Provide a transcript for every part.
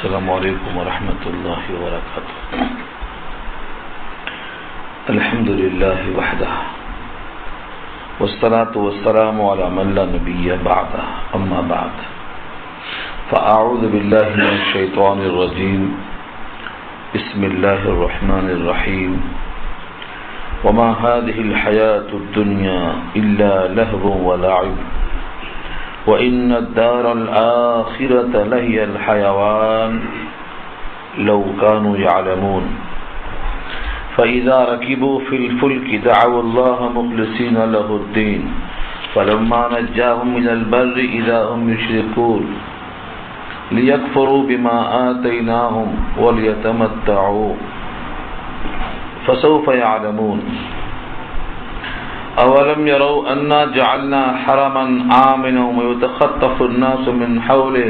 السلام علیکم ورحمۃ اللہ وبرکاتہ۔ الحمد للہ وحدہ والصلاة والسلام علی من لا نبی بعدہ، اما بعد فاعوذ باللہ من الشیطان الرجیم، بسم اللہ الرحمن الرحیم۔ وما هذه الحياة الدنيا إلا لهو ولعب وَإِنَّ الدَّارَ الْآخِرَةَ لَهِيَ الْحَيَوَانُ لَوْ كَانُوا يَعْلَمُونَ فَإِذَا رَكِبُوا فِي الْفُلْكِ دَعَوُا اللَّهَ مُخْلِصِينَ لَهُ الدِّينَ فَلَمَّا نَجَّاهُمْ إِلَى الْبَرِّ إِذَا هُمْ يُشْرِكُونَ لِيَكْفُرُوا بِمَا آتَيْنَاهُمْ وَلِيَتَمَتَّعُوا فَسَوْفَ يَعْلَمُونَ اولم يروا انا جعلنا حرما آمنا ويتخطف الناس من حوله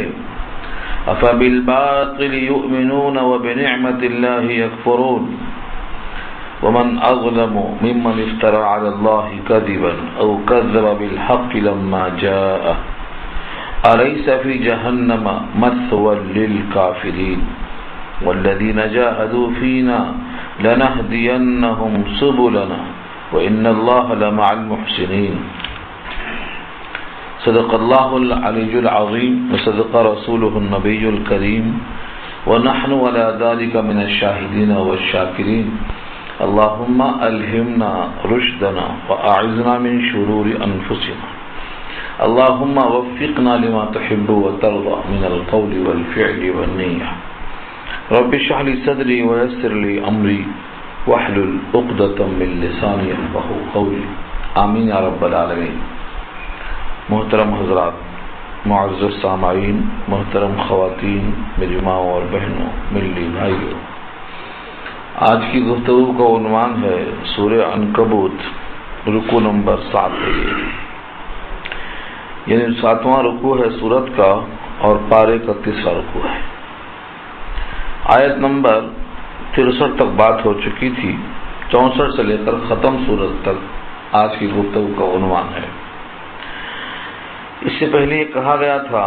افبالباطل يؤمنون وبنعمة الله يكفرون ومن اظلم ممن افترى على الله كذبا او كذب بالحق لما جاءه أليس في جهنم مثوى للكافرين والذين جاهدوا فينا لنهدينهم سبلنا وَإِنَّ اللَّهَ لَمَعَ الْمُحْسِنِينَ۔ صدق اللہ العلی العظیم وصدق رسولہ النبی الکریم ونحن علی ذلک من الشاہدین والشاکرین۔ اللہم الہمنا رشدنا واعذنا من شرور انفسنا، اللہم وفقنا لما تحب وترضى من القول والفعل والنیہ۔ رب اشرح لی صدری ویسر لی امری وَاحْلُلْ عُقْدَةً مِّن لِّسَانِي يَفْقَهُوا قَوْلِي، آمین یا رب العالمین۔ محترم حضرات، معزز سامعین، محترم خواتین، میری ماں اور بہنوں، ملی بھائیوں، آج کی گفتگو کا عنوان ہے سورہ عنکبوت، رکوع نمبر 7 ہے، یعنی 7واں رکوع ہے سورت کا اور پارے کا 3واں رکوع ہے۔ آیت نمبر 63 تک بات ہو چکی تھی، 64 سے لے کر ختم سورت تک آج کی گفتگو کا عنوان ہے۔ اس سے پہلے یہ کہا گیا تھا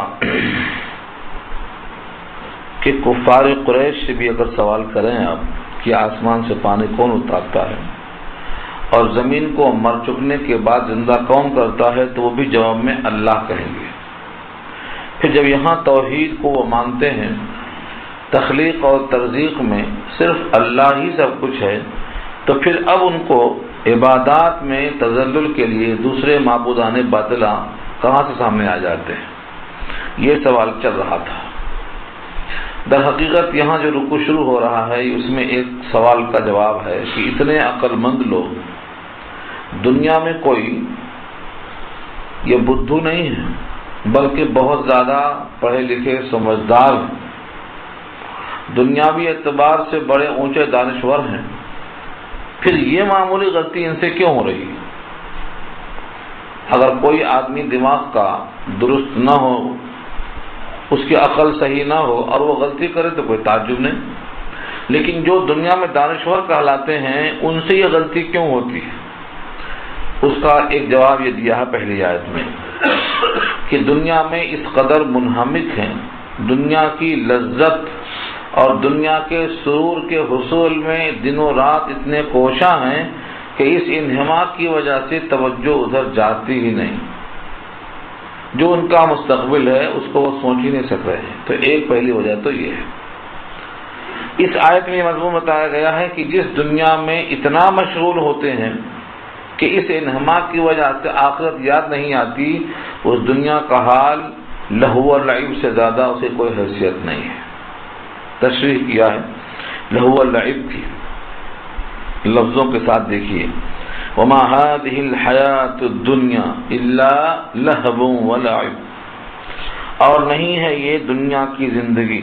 کہ کفار قریش سے بھی اگر سوال کریں آپ کہ آسمان سے پانی کون اتارتا ہے اور زمین کو مر چکنے کے بعد زندہ کون کرتا ہے، تو وہ بھی جواب میں اللہ کہیں گے۔ پھر جب یہاں توحید کو وہ مانتے ہیں، تخلیق اور ترزیق میں صرف اللہ ہی سب کچھ ہے، تو پھر اب ان کو عبادات میں تذلل کے لیے دوسرے معبودان باطلہ کہاں سے سامنے آ جاتے ہیں، یہ سوال چل رہا تھا۔ در حقیقت یہاں جو رکوع شروع ہو رہا ہے اس میں ایک سوال کا جواب ہے کہ اتنے عقل مند لوگ دنیا میں کوئی یہ بدھو نہیں ہے، بلکہ بہت زیادہ پڑھے لکھے سمجھدار ہیں، دنیاوی اعتبار سے بڑے اونچے دانشور ہیں، پھر یہ معمولی غلطی ان سے کیوں ہو رہی ہے؟ اگر کوئی آدمی دماغ کا درست نہ ہو، اس کی عقل صحیح نہ ہو اور وہ غلطی کرے تو کوئی تعجب نہیں، لیکن جو دنیا میں دانشور کہلاتے ہیں ان سے یہ غلطی کیوں ہوتی ہے؟ اس کا ایک جواب یہ دیا ہے پہلی آیت میں کہ دنیا میں اس قدر منہمک ہیں، دنیا کی لذت اور دنیا کے سرور کے حصول میں دنوں رات اتنے کوشاں ہیں کہ اس انہماک کی وجہ سے توجہ ادھر جاتی ہی نہیں، جو ان کا مستقبل ہے اس کو وہ سوچ ہی نہیں سک رہے ہیں۔ تو ایک پہلی وجہ تو یہ ہے۔ اس آیت میں یہ مضمون بتایا گیا ہے کہ جس دنیا میں اتنا مشغول ہوتے ہیں کہ اس انہماک کی وجہ سے آخرت یاد نہیں آتی، اس دنیا کا حال لہو اور لعب سے زیادہ اسے کوئی حیثیت نہیں ہے۔ تشریح کیا ہے لہو اللعب کی، لفظوں کے ساتھ دیکھیے، وما هذه الحیاة الدنیا الا لہو ولعب، اور نہیں ہے یہ دنیا کی زندگی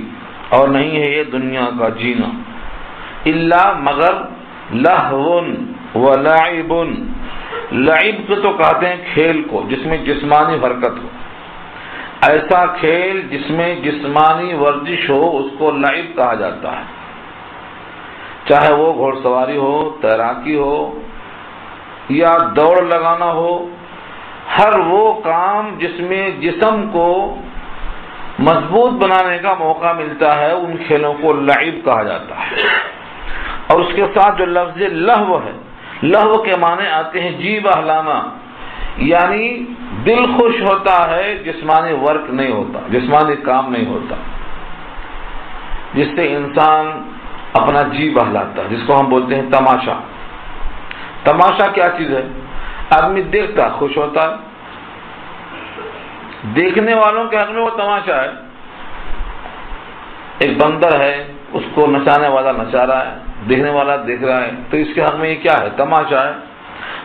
اور نہیں ہے یہ دنیا کا جینا، الا مگر لہو ولعب، لعب کو تو کہتے ہیں کھیل کو جس میں جسمانی حرکت ہو، ایسا کھیل جس میں جسمانی ورزش ہو اس کو لعب کہا جاتا ہے، چاہے وہ گھوڑ سواری ہو، تیراکی ہو یا دوڑ لگانا ہو، ہر وہ کام جس میں جسم کو مضبوط بنانے کا موقع ملتا ہے ان کھیلوں کو لعب کہا جاتا ہے۔ اور اس کے ساتھ جو لفظ لہو ہے، لہو کے معنی آتے ہیں جی بہلانا، یعنی دل خوش ہوتا ہے، جسمانی ورک نہیں ہوتا، جسمانی کام نہیں ہوتا، جس سے انسان اپنا جی بہلاتا ہے، جس کو ہم بولتے ہیں تماشا۔ تماشا کیا چیز ہے؟ آدمی دیکھتا خوش ہوتا ہے، دیکھنے والوں کے حق میں وہ تماشا ہے۔ ایک بندر ہے، اس کو نچانے والا نچا رہا ہے، دیکھنے والا دیکھ رہا ہے، تو اس کے حق میں یہ کیا ہے؟ تماشا ہے۔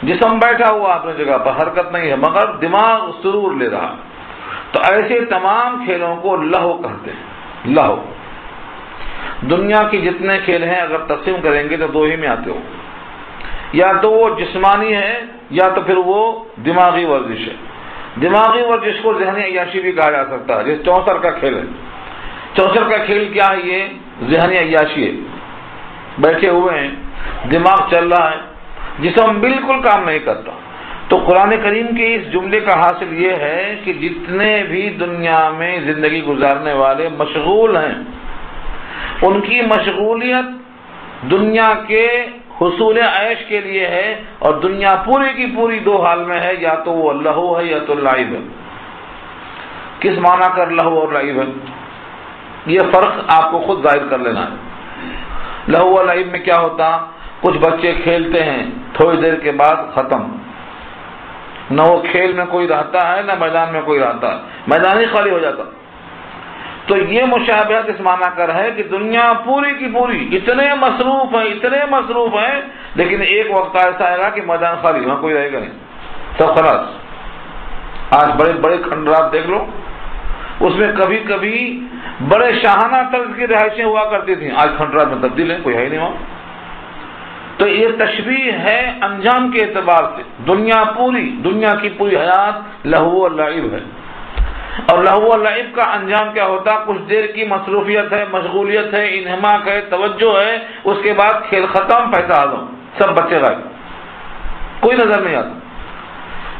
جسم بیٹھا ہوا اپنی جگہ پر، حرکت نہیں ہے، مگر دماغ سرور لے رہا۔ تو ایسے تمام کھیلوں کو لہو کہتے ہیں، لہو۔ دنیا کی جتنے کھیل ہیں اگر تقسیم کریں گے تو دو ہی میں آتے ہو، یا تو وہ جسمانی ہے یا تو پھر وہ دماغی ورزش ہے۔ دماغی ورزش کو ذہنی عیاشی بھی کہا جا سکتا ہے، جس چوسر کا کھیل ہے۔ چوسر کا کھیل کیا ہے؟ یہ ذہنی عیاشی ہے، بیٹھے ہوئے ہیں، دماغ چل رہا ہے، جسم بالکل کام نہیں کرتا۔ تو قرآن کریم کے اس جملے کا حاصل یہ ہے کہ جتنے بھی دنیا میں زندگی گزارنے والے مشغول ہیں، ان کی مشغولیت دنیا کے حصول عیش کے لیے ہے، اور دنیا پوری کی پوری دو حال میں ہے، یا تو وہ لہو ہے یا تو لعب ہے۔ کس معنی کر لہو اور لعب ہے؟ یہ فرق آپ کو خود ظاہر کر لینا ہے۔ لہو اور لعب میں کیا ہوتا؟ کچھ بچے کھیلتے ہیں، تھوڑی دیر کے بعد ختم، نہ وہ کھیل میں کوئی رہتا ہے نہ میدان میں کوئی رہتا ہے، میدان ہی خالی ہو جاتا۔ تو یہ مشابہت اس معنی کر ہے کہ دنیا پوری کی پوری اتنے مصروف ہیں، لیکن ایک وقت ایسا آئے گا کہ میدان خالی، وہاں کوئی رہے گا نہیں، سب خلاص۔ آج بڑے بڑے کھنڈرات دیکھ لو، اس میں کبھی کبھی بڑے شاہانہ طرز کی رہائشیں ہوا کرتی تھیں، آج کھنڈرات میں تبدیل ہے، کوئی ہے ہی نہیں وہاں۔ تو یہ تشبیہ ہے انجام کے اعتبار سے، دنیا کی پوری حیات لہو و لعب ہے، اور لہو و لعب کا انجام کیا ہوتا؟ کچھ دیر کی مصروفیت ہے، مشغولیت ہے، انہماک ہے، توجہ ہے، اس کے بعد کھیل ختم، پیسہ حاصل، سب بچے غائب، کوئی نظر نہیں آتا۔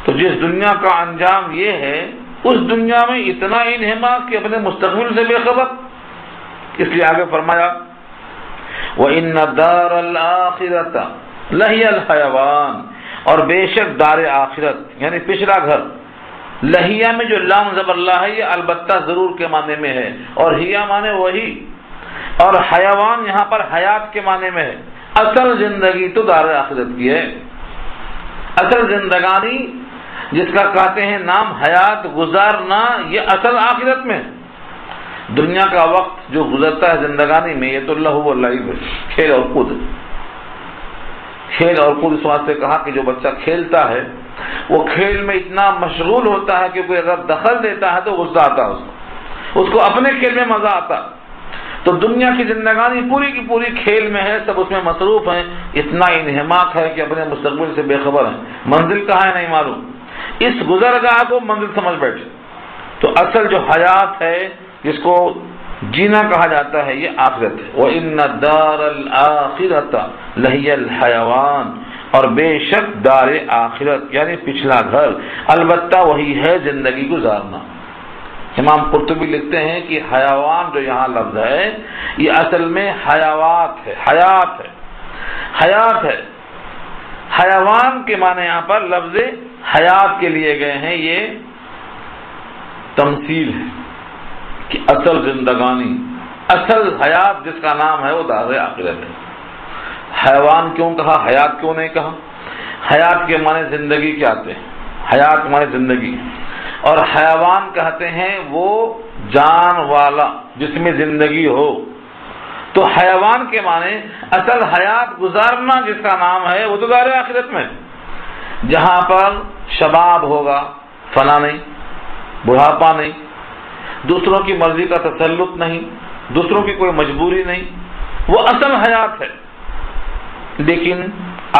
تو جس دنیا کا انجام یہ ہے، اس دنیا میں اتنا انہماک کہ اپنے مستقبل سے بے خبر۔ اس لیے آگے فرمایا وَإِنَّ دَارَ الْآخِرَةَ لَهِيَ الْحَيَوَانِ، اور بے شک دار آخرت یعنی پچھلا گھر، لہیہ میں جو لام زبر لا ہے یہ البتہ ضرور کے معنی میں ہے، اور ہیا معنی وہی، اور حیوان یہاں پر حیات کے معنی میں ہے۔ اصل زندگی تو دار آخرت کی ہے، اصل زندگانی جس کا کہتے ہیں نام حیات گزارنا، یہ اصل آخرت میں۔ دنیا کا وقت جو گزرتا ہے زندگانی میں، یہ تو لہو و لعب ہے، کھیل اور کود۔ کھیل اور کود اس واسطے کہا کہ جو بچہ کھیلتا ہے وہ کھیل میں اتنا مشغول ہوتا ہے کہ کوئی اگر دخل دیتا ہے تو غصہ آتا ہے اس کو اپنے کھیل میں مزہ آتا۔ تو دنیا کی زندگانی پوری کی پوری کھیل میں ہے، سب اس میں مصروف ہیں، اتنا انہماک ہے کہ اپنے مستقبل سے بے خبر ہیں، منزل کہاں ہے نہیں معلوم، اس گزرگاہ کو منزل سمجھ بیٹھے۔ تو اصل جو حیات ہے، جس کو جینا کہا جاتا ہے، یہ آخرت ہے۔ وَإِنَّ دَارَ الْآخِرَةَ لَهِيَ الْحَيَوَانِ، اور بے شک دار آخرت یعنی پچھلا گھر البتہ وہی ہے زندگی گزارنا۔ امام قرطبی لکھتے ہیں کہ حیوان جو یہاں لفظ ہے یہ اصل میں حیوات ہے، حیات ہے۔ حیوان کے معنی یہاں پر لفظ حیات کے لیے گئے ہیں، یہ تمثیل ہے کہ اصل زندگانی، اصل حیات جس کا نام ہے وہ دار آخرت ہے۔ حیوان کیوں کہا، حیات کیوں نہیں کہا؟ حیات کے معنی زندگی کے آتے ہیں، حیات معنی زندگی، اور حیوان کہتے ہیں وہ جان والا جس میں زندگی ہو۔ تو حیوان کے معنی اصل حیات گزارنا جس کا نام ہے وہ تو دار آخرت میں، جہاں پر شباب ہوگا، فنا نہیں، بڑھاپا نہیں، دوسروں کی مرضی کا تسلط نہیں، دوسروں کی کوئی مجبوری نہیں، وہ اصل حیات ہے۔ لیکن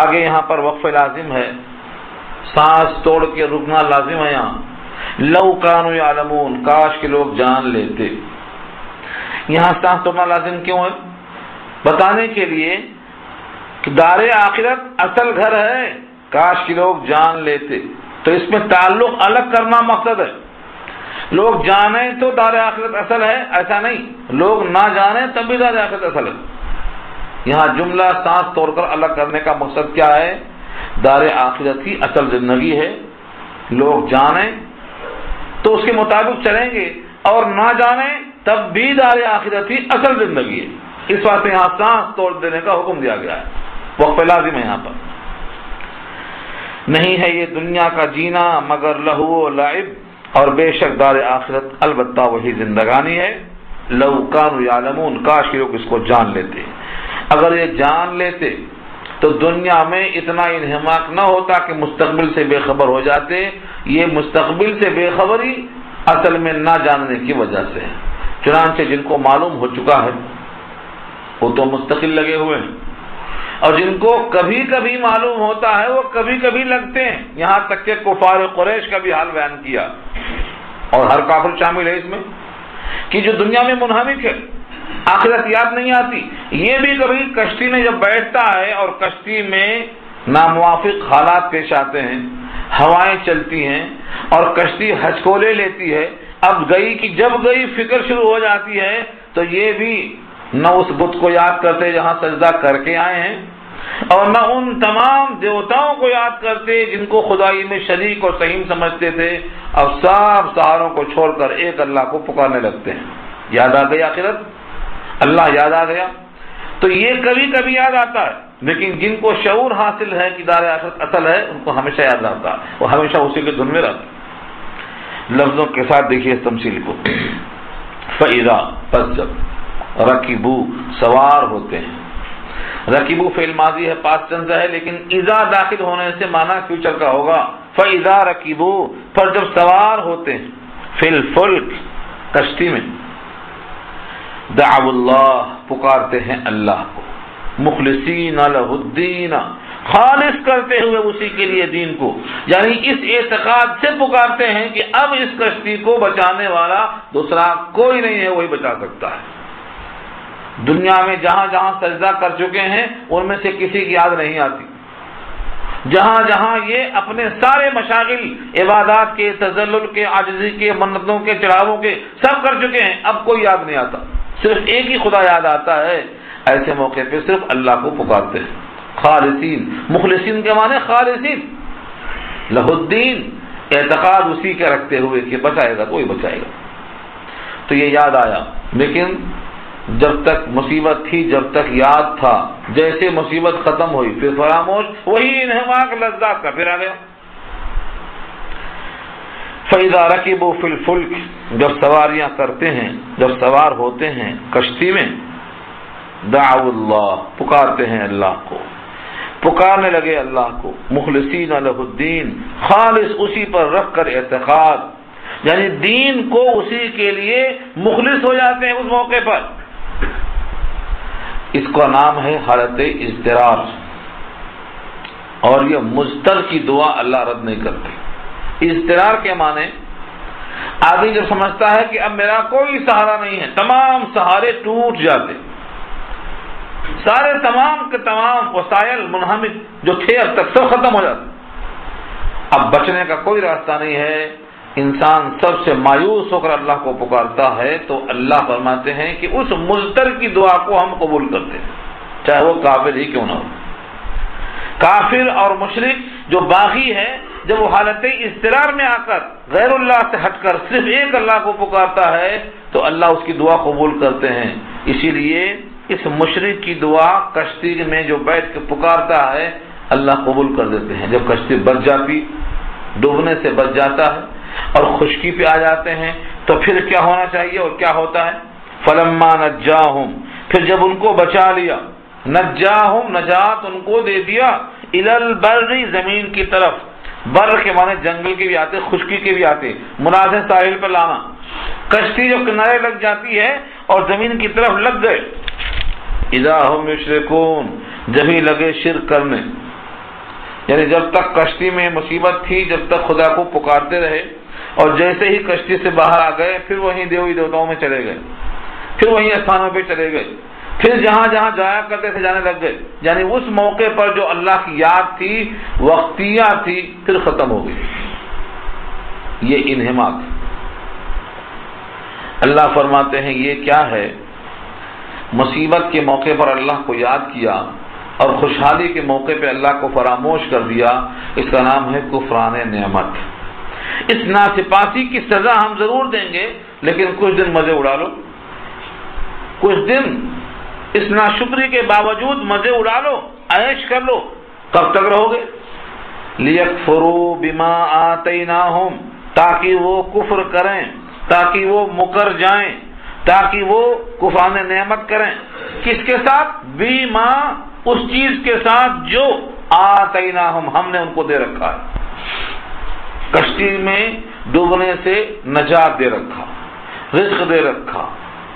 آگے یہاں پر وقف لازم ہے، سانس توڑ کے رکنا لازم ہے یہاں۔ لو کانوا یعلمون، کاش کے لوگ جان لیتے۔ یہاں سانس توڑنا لازم کیوں ہے؟ بتانے کے لیے کہ دار آخرت اصل گھر ہے، کاش کے لوگ جان لیتے۔ تو اس میں تعلق الگ کرنا مقصد ہے۔ لوگ جانیں تو دار آخرت اصل ہے، ایسا نہیں، لوگ نہ جانیں تب بھی دار آخرت اصل ہے۔ یہاں جملہ سانس توڑ کر الگ کرنے کا مقصد کیا ہے؟ دار آخرت کی اصل زندگی ہے، لوگ جانیں تو اس کے مطابق چلیں گے اور نہ جانیں تب بھی دار آخرت کی اصل زندگی ہے۔ اس واسطے یہاں سانس توڑ دینے کا حکم دیا گیا ہے، وقف لازم ہے یہاں پر۔ نہیں ہے یہ دنیا کا جینا مگر لہو و لعب، اور بے شک دار آخرت البتہ وہی زندگانی ہے۔ لو کانوا یعلمون، کاش کہ لوگ اس کو جان لیتے، اگر یہ جان لیتے تو دنیا میں اتنا انہماک نہ ہوتا کہ مستقبل سے بے خبر ہو جاتے۔ یہ مستقبل سے بے خبری اصل میں نہ جاننے کی وجہ سے ہے۔ چنانچہ جن کو معلوم ہو چکا ہے وہ تو مستقل لگے ہوئے ہیں، اور جن کو کبھی کبھی معلوم ہوتا ہے وہ کبھی کبھی لگتے ہیں۔ یہاں تک کہ کفار قریش کا بھی حال بیان کیا، اور ہر کافر شامل ہے اس میں، کہ جو دنیا میں منہمک ہے، آخرت یاد نہیں آتی، یہ بھی کبھی کشتی میں جب بیٹھتا ہے اور کشتی میں ناموافق حالات پیش آتے ہیں، ہوائیں چلتی ہیں اور کشتی ہچکولے لیتی ہے، اب گئی کہ جب گئی فکر شروع ہو جاتی ہے، تو یہ بھی نہ اس بت کو یاد کرتے جہاں سجدہ کر کے آئے ہیں، اور نہ ان تمام دیوتاؤں کو یاد کرتے جن کو خدائی میں شریک اور سہیم سمجھتے تھے۔ اب سب سہاروں کو چھوڑ کر ایک اللہ کو پکارنے لگتے ہیں۔ یاد آ گئی آخرت، اللہ یاد آ گیا، تو یہ کبھی کبھی یاد آتا ہے، لیکن جن کو شعور حاصل ہے کہ دار آخرت اصل ہے ان کو ہمیشہ یاد رہتا ہے، وہ ہمیشہ اسی کے دھن میں رہتے۔ لفظوں کے ساتھ دیکھیے اس تمثیل کو۔ فَإِذَا، پس جب، رکبو، سوار ہوتے ہیں۔ رکبو فعل ماضی ہے، پاسٹ ٹینس ہے، لیکن اذا داخل ہونے سے معنی فیوچر کا ہوگا۔ فَإِذَا رکبو، پر جب سوار ہوتے ہیں، فی الفلک، کشتی میں، دعوا اللہ، پکارتے ہیں اللہ کو، مخلصین لہ الدین، خالص کرتے ہوئے اسی کے لیے دین کو، یعنی اس اعتقاد سے پکارتے ہیں کہ اب اس کشتی کو بچانے والا دوسرا کوئی نہیں ہے، وہی بچا سکتا ہے۔ دنیا میں جہاں جہاں سجدہ کر چکے ہیں ان میں سے کسی کی یاد نہیں آتی، جہاں جہاں یہ اپنے سارے مشاغل، عبادات کے، تذلل کے، عاجزی کے، منتوں کے، چڑھاووں کے سب کر چکے ہیں، اب کوئی یاد نہیں آتا، صرف ایک ہی خدا یاد آتا ہے۔ ایسے موقع پہ صرف اللہ کو پکارتے ہیں، خالصین، مخلصین کے معنی خالصین، لہ الدین، اعتقاد اسی کے رکھتے ہوئے کہ بچائے گا کوئی بچائے گا۔ تو یہ یاد آیا، لیکن جب تک مصیبت تھی، جب تک یاد تھا، جیسے مصیبت ختم ہوئی پھر فراموش، وہی انہماک لذات کا پھر آ گیا۔ فَإِذَا رَكِبُوا فِي الْفُلْكِ، جب سواریاں کرتے ہیں، جب سوار ہوتے ہیں کشتی میں، دعوا اللہ، پکارتے ہیں اللہ کو، پکارنے لگے اللہ کو، مخلصین لہ الدین، خالص اسی پر رکھ کر اعتقاد، یعنی دین کو اسی کے لیے مخلص ہو جاتے ہیں اس موقع پر۔ اس کا نام ہے حالت اضطرار، اور یہ مضطر کی دعا اللہ رد نہیں کرتے۔ اضطرار کے معنی، آدمی جب سمجھتا ہے کہ اب میرا کوئی سہارا نہیں ہے، تمام سہارے ٹوٹ جاتے، سارے تمام کے تمام وسائل منہمک جو تھے اب تک سب ختم ہو جاتے، اب بچنے کا کوئی راستہ نہیں ہے، انسان سب سے مایوس ہو کر اللہ کو پکارتا ہے، تو اللہ فرماتے ہیں کہ اس مضطر کی دعا کو ہم قبول کرتے ہیں، چاہے وہ کافر ہی کیوں نہ ہو۔ کافر اور مشرک جو باغی ہے، جب وہ حالت اضطرار میں آ کر غیر اللہ سے ہٹ کر صرف ایک اللہ کو پکارتا ہے تو اللہ اس کی دعا قبول کرتے ہیں۔ اسی لیے اس مشرک کی دعا کشتی میں جو بیٹھ کے پکارتا ہے اللہ قبول کر دیتے ہیں۔ جب کشتی بچ جاتی، ڈوبنے سے بچ جاتا ہے اور خشکی پہ آ جاتے ہیں تو پھر کیا ہونا چاہیے اور کیا ہوتا ہے؟ فلما نجاہم، پھر جب ان کو بچا لیا، نجاہم، نجات ان کو دے دیا، الی البر، زمین کی طرف، بر کے معنی جنگل کے بھی آتے، خشکی کے بھی آتے، مناظر ساحل پر لانا، کشتی جو کنارے لگ جاتی ہے اور زمین کی طرف لگ گئے، اذا ہم یشرکون، جبھی لگے شرک کرنے، یعنی جب تک کشتی میں مصیبت تھی، جب تک خدا کو پکارتے رہے، اور جیسے ہی کشتی سے باہر آ گئے پھر وہیں دیوتاؤں میں چلے گئے، پھر وہیں استھانوں پہ چلے گئے، پھر جہاں جہاں جایا کرتے تھے جانے لگ گئے، یعنی اس موقع پر جو اللہ کی یاد تھی، وقتیہ تھی، پھر ختم ہو گئی۔ یہ انہماک، اللہ فرماتے ہیں یہ کیا ہے؟ مصیبت کے موقع پر اللہ کو یاد کیا اور خوشحالی کے موقع پہ اللہ کو فراموش کر دیا، اس کا نام ہے کفران نعمت۔ اس ناسپاسی کی سزا ہم ضرور دیں گے، لیکن کچھ دن مزے اڑا لو، کچھ دن اس ناشکری کے باوجود مزے اڑا لو، عیش کر لو۔ کب تک رہو گے؟ لیکفروا بما آتیناہم، تاکہ وہ کفر کریں، تاکہ وہ مکر جائیں، تاکہ وہ کفران نعمت کریں۔ کس کے ساتھ؟ بیما، اس چیز کے ساتھ جو آتیناہم، ہم نے ان کو دے رکھا ہے۔ کشتی میں ڈوبنے سے نجات دے رکھا، رزق دے رکھا،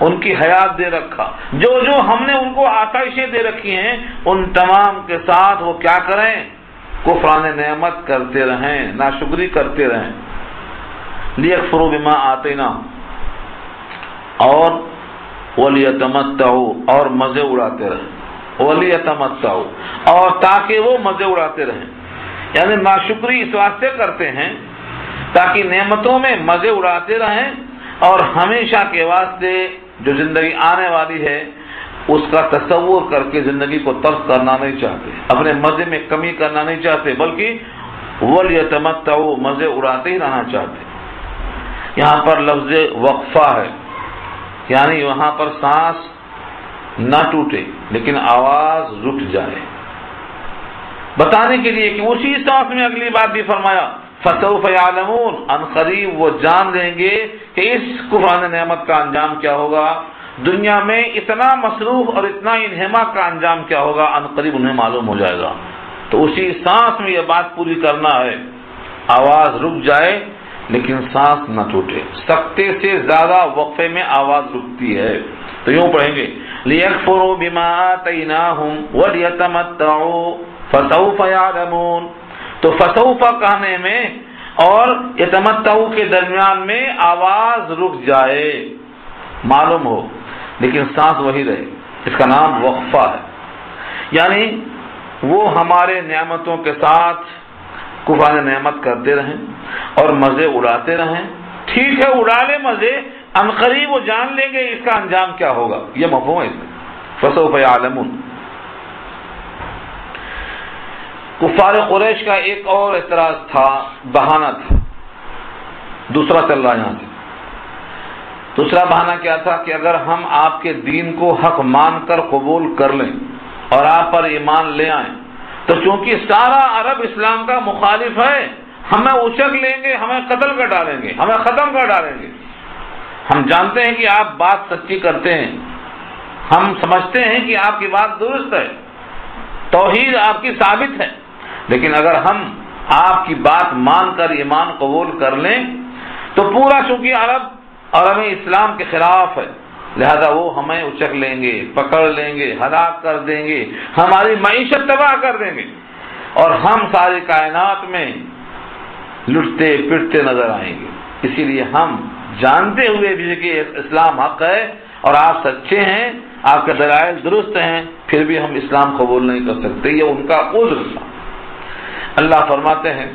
ان کی حیات دے رکھا، جو جو ہم نے ان کو آسائشیں دے رکھی ہیں، ان تمام کے ساتھ وہ کیا کریں؟ کفران نعمت کرتے رہیں، ناشکری کرتے رہیں۔ لیکفروا بما آتیناہم، اور ولیتمتعوا، اور مزے اڑاتے رہیں، ولیتمتعوا، اور تاکہ وہ مزے اڑاتے رہیں۔ یعنی ناشکری اس واسطے کرتے ہیں تاکہ نعمتوں میں مزے اڑاتے رہیں، اور ہمیشہ کے واسطے جو زندگی آنے والی ہے اس کا تصور کر کے زندگی کو تلخ کرنا نہیں چاہتے، اپنے مزے میں کمی کرنا نہیں چاہتے، بلکہ ولیتمتعوا، مزے اڑاتے ہی رہنا چاہتے۔ یہاں پر لفظ وقفہ ہے، یعنی وہاں پر سانس نہ ٹوٹے لیکن آواز رک جائے، بتانے کے لیے کہ اسی سانس میں اگلی بات بھی فرمایا فسوف یعلمون، ان قریب وہ جان لیں گے کہ اس کفران نعمت کا انجام کیا ہوگا، دنیا میں اتنا مصروف اور اتنا انہماک کا انجام کیا ہوگا، ان قریب انہیں معلوم ہو جائے گا۔ تو اسی سانس میں یہ بات پوری کرنا ہے، آواز رک جائے لیکن سانس نہ ٹوٹے۔ سکتے سے زیادہ وقفے میں آواز رکتی ہے۔ تو یوں پڑھیں گے لیکفروا بما آتیناہم ولیتمتعوا فسوف یعلمون۔ تو فسوف کہنے میں اور یتمتعوا کے درمیان میں آواز رک جائے، معلوم ہو، لیکن سانس وہی رہے، اس کا نام وقفہ ہے۔ یعنی وہ ہمارے نعمتوں کے ساتھ کفران نعمت کرتے رہیں اور مزے اڑاتے رہیں۔ ٹھیک ہے، اڑا لے مزے، عنقریب وہ جان لیں گے اس کا انجام کیا ہوگا، یہ مفہوم ہے اس میں، فسوف یعلمون۔ کفار قریش کا ایک اور اعتراض تھا، بہانہ تھا، دوسرا چل رہا یہاں سے۔ دوسرا بہانہ کیا تھا کہ اگر ہم آپ کے دین کو حق مان کر قبول کر لیں اور آپ پر ایمان لے آئیں تو چونکہ سارا عرب اسلام کا مخالف ہے، ہمیں اچک لیں گے، ہمیں قتل کر ڈالیں گے، ہمیں ختم کر ڈالیں گے۔ ہم جانتے ہیں کہ آپ بات سچی کرتے ہیں، ہم سمجھتے ہیں کہ آپ کی بات درست ہے، توحید آپ کی ثابت ہے، لیکن اگر ہم آپ کی بات مان کر ایمان قبول کر لیں تو پورا چونکہ عرب اسلام کے خلاف ہے، لہذا وہ ہمیں اچک لیں گے، پکڑ لیں گے، ہلاک کر دیں گے، ہماری معیشت تباہ کر دیں گے، اور ہم ساری کائنات میں لٹتے پٹتے نظر آئیں گے۔ اسی لیے ہم جانتے ہوئے بھی کہ اسلام حق ہے اور آپ سچے ہیں، آپ کے دلائل درست ہیں، پھر بھی ہم اسلام قبول نہیں کر سکتے، یہ ان کا عذر تھا۔ اللہ فرماتے ہیں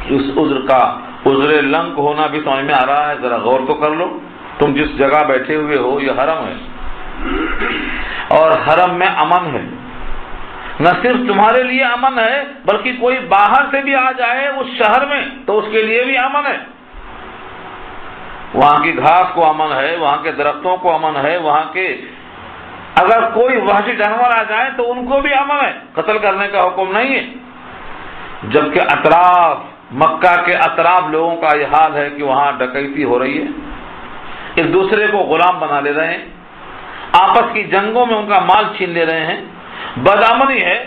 کہ اس عذر کا عذر لنک ہونا بھی سمجھ میں آ رہا ہے، ذرا غور تو کر لو۔ تم جس جگہ بیٹھے ہوئے ہو یہ حرم ہے، اور حرم میں امن ہے، نہ صرف تمہارے لیے امن ہے بلکہ کوئی باہر سے بھی آ جائے اس شہر میں تو اس کے لیے بھی امن ہے۔ وہاں کی گھاس کو امن ہے، وہاں کے درختوں کو امن ہے، وہاں کے اگر کوئی وحشی جانور آ جائے تو ان کو بھی امن ہے، قتل کرنے کا حکم نہیں ہے۔ جبکہ اطراف مکہ کے اطراف لوگوں کا یہ حال ہے کہ وہاں ڈکیتی ہو رہی ہے، ایک دوسرے کو غلام بنا لے رہے ہیں، آپس کی جنگوں میں ان کا مال چھین لے رہے ہیں، بدامنی ہے،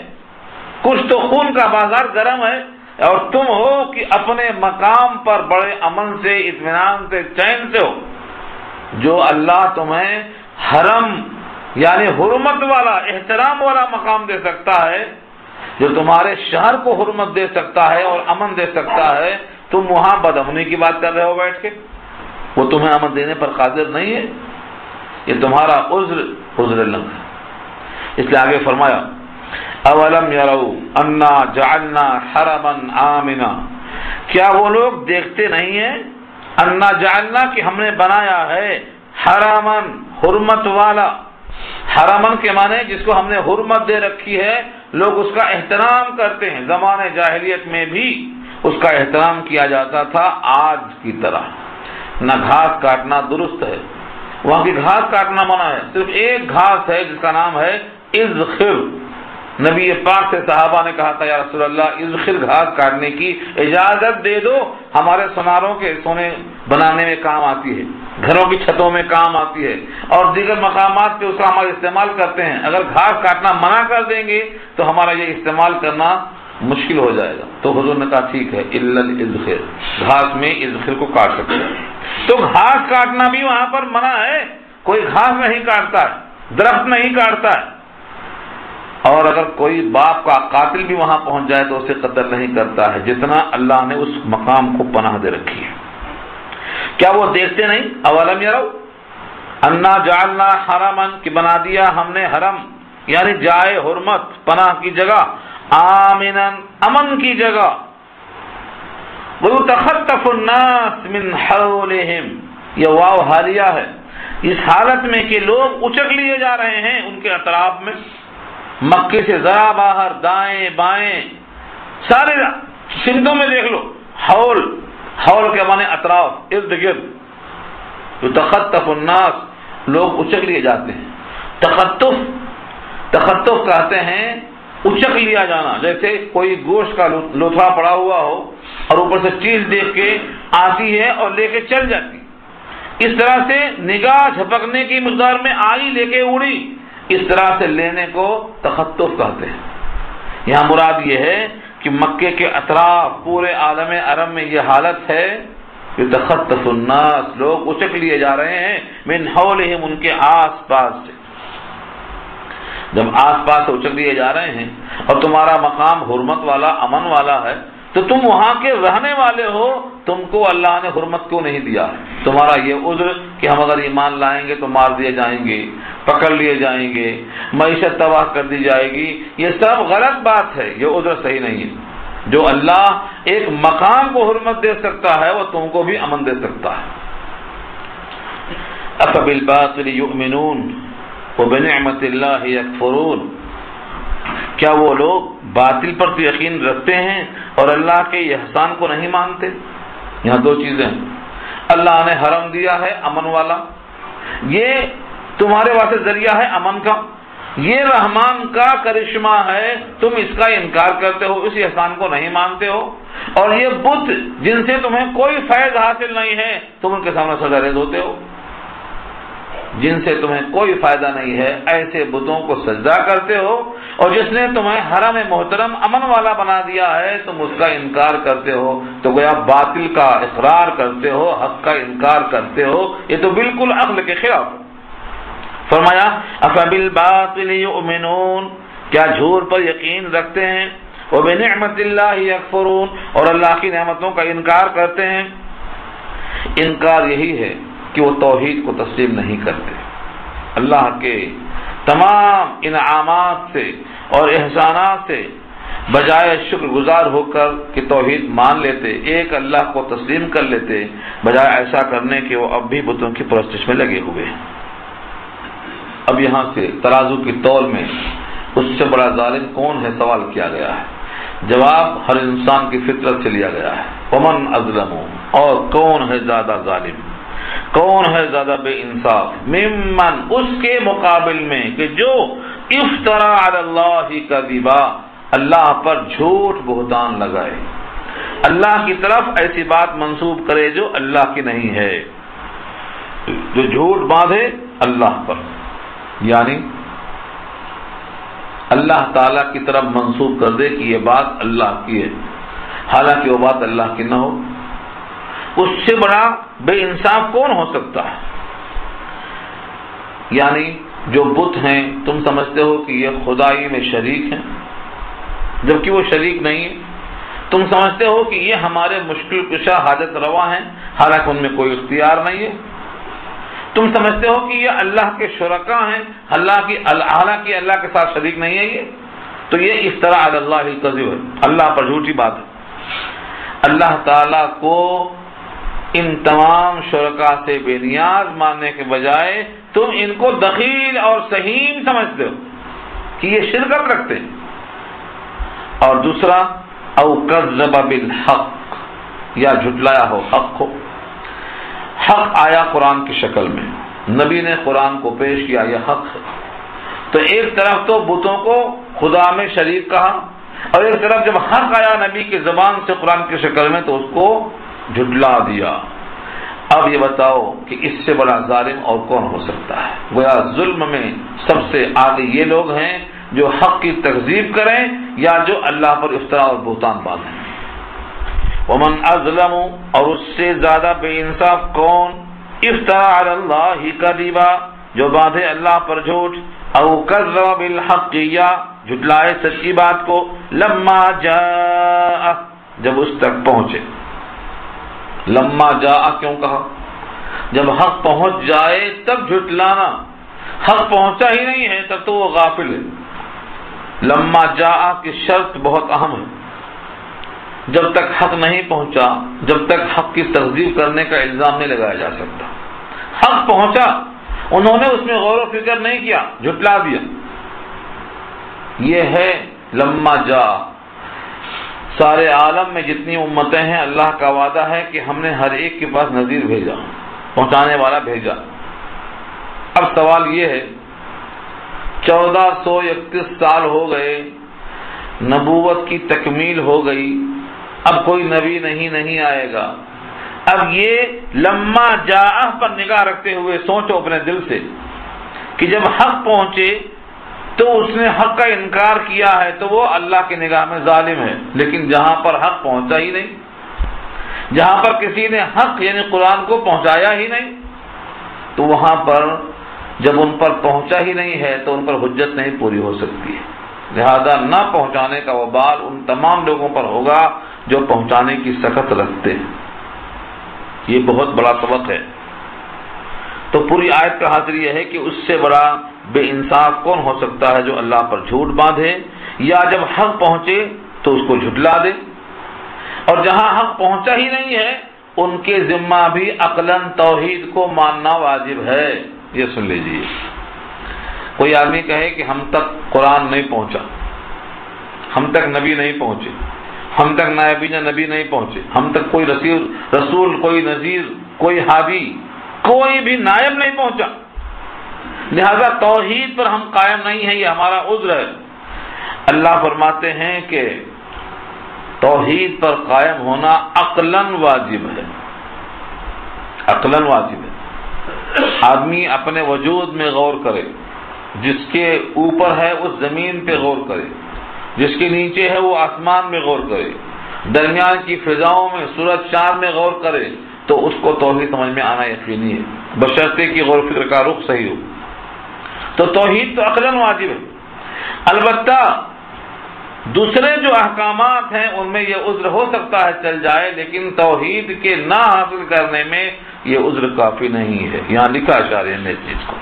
کچھ تو خون کا بازار گرم ہے، اور تم ہو کہ اپنے مقام پر بڑے امن سے، اطمینان سے، چین سے ہو۔ جو اللہ تمہیں حرم یعنی حرمت والا، احترام والا مقام دے سکتا ہے، جو تمہارے شہر کو حرمت دے سکتا ہے اور امن دے سکتا ہے، تم وہاں بدامنی کی بات کر رہے ہو بیٹھ کے، وہ تمہیں امن دینے پر قادر نہیں ہے۔ یہ تمہارا عذر لنگ ہے۔ اس لیے آگے فرمایا اولم یروا انا جعلنا حرما آمنا، کیا وہ لوگ دیکھتے نہیں ہیں انا جعلنا کہ ہم نے بنایا ہے حرامن حرمت والا. حرامن کے معنی جس کو ہم نے حرمت دے رکھی ہے، لوگ اس کا احترام کرتے ہیں. زمانے جاہلیت میں بھی اس کا احترام کیا جاتا تھا آج کی طرح. نہ گھاس کاٹنا درست ہے، وہاں کی گھاس کاٹنا منع ہے. صرف ایک گھاس ہے جس کا نام ہے اذخر. نبی پاک سے صحابہ نے کہا تھا یا رسول اللہ اذخر گھاس کاٹنے کی اجازت دے دو، ہمارے سوناروں کے سونے بنانے میں کام آتی ہے، گھروں کی چھتوں میں کام آتی ہے، اور دیگر مقامات پہ اس کا ہمارا استعمال کرتے ہیں. اگر گھاس کاٹنا منع کر دیں گے تو ہمارا یہ استعمال کرنا مشکل ہو جائے گا. تو حضور نے کہا ٹھیک ہے الا الاذخر، گھاس میں اذخر کو کاٹ سکتے ہیں. تو گھاس کاٹنا بھی وہاں پر منع ہے. کوئی گھاس نہیں کاٹتا ہے، درخت نہیں کاٹتا ہے. اور اگر کوئی باپ کا قاتل بھی وہاں پہنچ جائے تو اسے قتل نہیں کرتا ہے، جتنا اللہ نے اس مقام کو پناہ دے رکھی ہے. کیا وہ دیکھتے نہیں؟ اولم یرو انا جعلنا حرما کہ بنا دیا ہم نے حرم یعنی جائے حرمت، پناہ کی جگہ، آمنا امن کی جگہ، وَيُتَخَطَّفُ النَّاسُ مِنْ حَوْلِهِمْ، یہ واو حالیہ ہے. اس حالت میں کہ لوگ اچک لیے جا رہے ہیں ان کے اطراف میں، مکے سے ذرا باہر، دائیں بائیں سارے سمتوں میں دیکھ لو. حول، حول کے معنی اطراف، ارد گرد. یتخطف الناس، لوگ اچک لیے جاتے ہیں. تخطف، تخطف کہتے ہیں اچک لیا جانا. جیسے کوئی گوشت کا لوتھڑا پڑا ہوا ہو اور اوپر سے چیز دیکھ کے آتی ہے اور لے کے چل جاتی، اس طرح سے نگاہ جھپکنے کی مقدار میں آئی لے کے اڑی، اس طرح سے لینے کو تخطف کہتے ہیں. یہاں مراد یہ ہے کہ مکے کے اطراف پورے عالم عرب میں یہ حالت ہے کہ تخطف الناس، لوگ اچک لیے جا رہے ہیں، من حولہم، ان کے آس پاس سے. جب آس پاس سے اچک لیے جا رہے ہیں اور تمہارا مقام حرمت والا، امن والا ہے، تو تم وہاں کے رہنے والے ہو، تم کو اللہ نے حرمت کیوں نہیں دیا؟ تمہارا یہ عذر کہ ہم اگر ایمان لائیں گے تو مار دیے جائیں گے، پکڑ لیے جائیں گے، معیشت تباہ کر دی جائے گی، یہ سب غلط بات ہے. یہ عذر صحیح نہیں ہے. جو اللہ ایک مقام کو حرمت دے سکتا ہے وہ تم کو بھی امن دے سکتا ہے. افبالباطل یؤمنون وبنعمت اللہ یکفرون، کیا وہ لوگ باطل پر تو یقین رکھتے ہیں اور اللہ کے احسان کو نہیں مانتے؟ یہاں دو چیزیں ہیں. اللہ نے حرم دیا ہے امن والا، یہ تمہارے واسطے ذریعہ ہے امن کا، یہ رحمان کا کرشمہ ہے، تم اس کا انکار کرتے ہو، اس احسان کو نہیں مانتے ہو. اور یہ بت جن سے تمہیں کوئی فیض حاصل نہیں ہے، تم ان کے سامنے سجدہ ریز ہوتے ہو. جن سے تمہیں کوئی فائدہ نہیں ہے ایسے بتوں کو سجدہ کرتے ہو، اور جس نے تمہیں حرم محترم امن والا بنا دیا ہے تم اس کا انکار کرتے ہو. تو گویا باطل کا اقرار کرتے ہو، حق کا انکار کرتے ہو. یہ تو بالکل عقل کے خلاف. فرمایا افبالباطل یؤمنون، کیا جھوٹ پر یقین رکھتے ہیں، وبنعمت اللہ یکفرون، اور اللہ کی نعمتوں کا انکار کرتے ہیں. انکار یہی ہے کہ وہ توحید کو تسلیم نہیں کرتے. اللہ کے تمام انعامات سے اور احسانات سے بجائے شکر گزار ہو کر کہ توحید مان لیتے، ایک اللہ کو تسلیم کر لیتے، بجائے ایسا کرنے کے وہ اب بھی بتوں کی پرستش میں لگے ہوئے ہیں. اب یہاں سے ترازو کی تول میں اس سے بڑا ظالم کون ہے سوال کیا گیا ہے. جواب ہر انسان کی فطرت سے لیا گیا ہے. ومن اظلم، اور کون ہے زیادہ ظالم، کون ہے زیادہ بے انصاف، ممن، اس کے مقابل میں کہ جو افترا علی اللہ کذبا، اللہ پر جھوٹ بہتان لگائے، اللہ کی طرف ایسی بات منسوب کرے جو اللہ کی نہیں ہے، جو جھوٹ باندھے اللہ پر، یعنی اللہ تعالی کی طرف منسوب کر دے کہ یہ بات اللہ کی ہے حالانکہ وہ بات اللہ کی نہ ہو. اس سے بڑا بے انصاف کون ہو سکتا ہے؟ یعنی جو بت ہیں تم سمجھتے ہو کہ یہ خدائی میں شریک ہیں جبکہ وہ شریک نہیں ہے. تم سمجھتے ہو کہ یہ ہمارے مشکل کشا حاجت روا ہیں حالانکہ ان میں کوئی اختیار نہیں ہے. تم سمجھتے ہو کہ یہ اللہ کے شرکا ہیں حالانکہ اللہ کے ساتھ شریک نہیں ہے. یہ تو یہ افتراء علی اللہ الکذب ہے، اللہ پر جھوٹی بات ہے. اللہ تعالیٰ کو ان تمام شرکا سے بے نیاز ماننے کے بجائے تم ان کو دخیل اور سہیم سمجھتے ہو کہ یہ شرکت رکھتے ہیں. اور دوسرا او کذب بالحق، یا جھٹلایا ہو حق کو. حق آیا قرآن کی شکل میں، نبی نے قرآن کو پیش کیا، یہ حق ہے. تو ایک طرف تو بتوں کو خدا میں شریک کہا، اور ایک طرف جب حق آیا نبی کی زبان سے قرآن کی شکل میں تو اس کو جھٹلا دیا. اب یہ بتاؤ کہ اس سے بڑا ظالم اور کون ہو سکتا ہے؟ گویا ظلم میں سب سے آگے یہ لوگ ہیں جو حق کی تکذیب کریں یا جو اللہ پر افترا اور بہتان باندھیں. ومن اظلم، اور اس سے زیادہ بے انصاف کون؟ افترا علی اللہ کذبا، جو باندھے اللہ پر جھوٹ، او کذب بالحق، یا جھٹلائے سچی بات کو، لما جاء، جب اس تک پہنچے. لما جاء کیوں کہا؟ جب حق پہنچ جائے تب جھٹلانا، حق پہنچا ہی نہیں ہے تب تو وہ غافل ہے. لما جاء کی شرط بہت اہم ہے. جب تک حق نہیں پہنچا، جب تک حق کی تکذیب کرنے کا الزام نہیں لگایا جا سکتا. حق پہنچا، انہوں نے اس میں غور و فکر نہیں کیا، جھٹلا دیا. یہ ہے لما جاء. سارے عالم میں جتنی امتیں ہیں اللہ کا وعدہ ہے کہ ہم نے ہر ایک کے پاس نذیر بھیجا، پہنچانے والا بھیجا. اب سوال یہ ہے 1431 سال ہو گئے، نبوت کی تکمیل ہو گئی، اب کوئی نبی نہیں آئے گا. اب یہ لما جاء پر نگاہ رکھتے ہوئے سوچو اپنے دل سے کہ جب حق پہنچے تو اس نے حق کا انکار کیا ہے تو وہ اللہ کی نگاہ میں ظالم ہے. لیکن جہاں پر حق پہنچا ہی نہیں، جہاں پر کسی نے حق یعنی قرآن کو پہنچایا ہی نہیں، تو وہاں پر جب ان پر پہنچا ہی نہیں ہے تو ان پر حجت نہیں پوری ہو سکتی ہے. لہذا نہ پہنچانے کا وبال ان تمام لوگوں پر ہوگا جو پہنچانے کی سخت رکھتے ہیں. یہ بہت بڑا سبق ہے. تو پوری آیت کا حاصل یہ ہے کہ اس سے بڑا بے انصاف کون ہو سکتا ہے جو اللہ پر جھوٹ باندھے یا جب حق پہنچے تو اس کو جھٹلا دے. اور جہاں حق پہنچا ہی نہیں ہے ان کے ذمہ بھی عقلاً توحید کو ماننا واجب ہے. یہ سن لیجیے، کوئی آدمی کہے کہ ہم تک قرآن نہیں پہنچا، ہم تک نبی نہیں پہنچے، ہم تک نائبین نبی نہیں پہنچے، ہم تک کوئی رسول، کوئی نذیر، کوئی ہادی، کوئی بھی نائب نہیں پہنچا، لہذا توحید پر ہم قائم نہیں ہیں، یہ ہمارا عذر ہے. اللہ فرماتے ہیں کہ توحید پر قائم ہونا عقلاً واجب ہے، عقلاً واجب ہے. آدمی اپنے وجود میں غور کرے، جس کے اوپر ہے اس زمین پہ غور کرے، جس کے نیچے ہے وہ آسمان میں غور کرے، درمیان کی فضاؤں میں سورج چاند میں غور کرے تو اس کو توحید سمجھ میں آنا یقینی ہے، بشرطے کی غور و فکر کا رخ صحیح ہو. تو توحید تو عقلاً واجب ہے. البتہ دوسرے جو احکامات ہیں ان میں یہ عذر ہو سکتا ہے چل جائے، لیکن توحید کے نہ حاصل کرنے میں یہ عذر کافی نہیں ہے. یہاں لکھا اشارے نے اس چیز کو.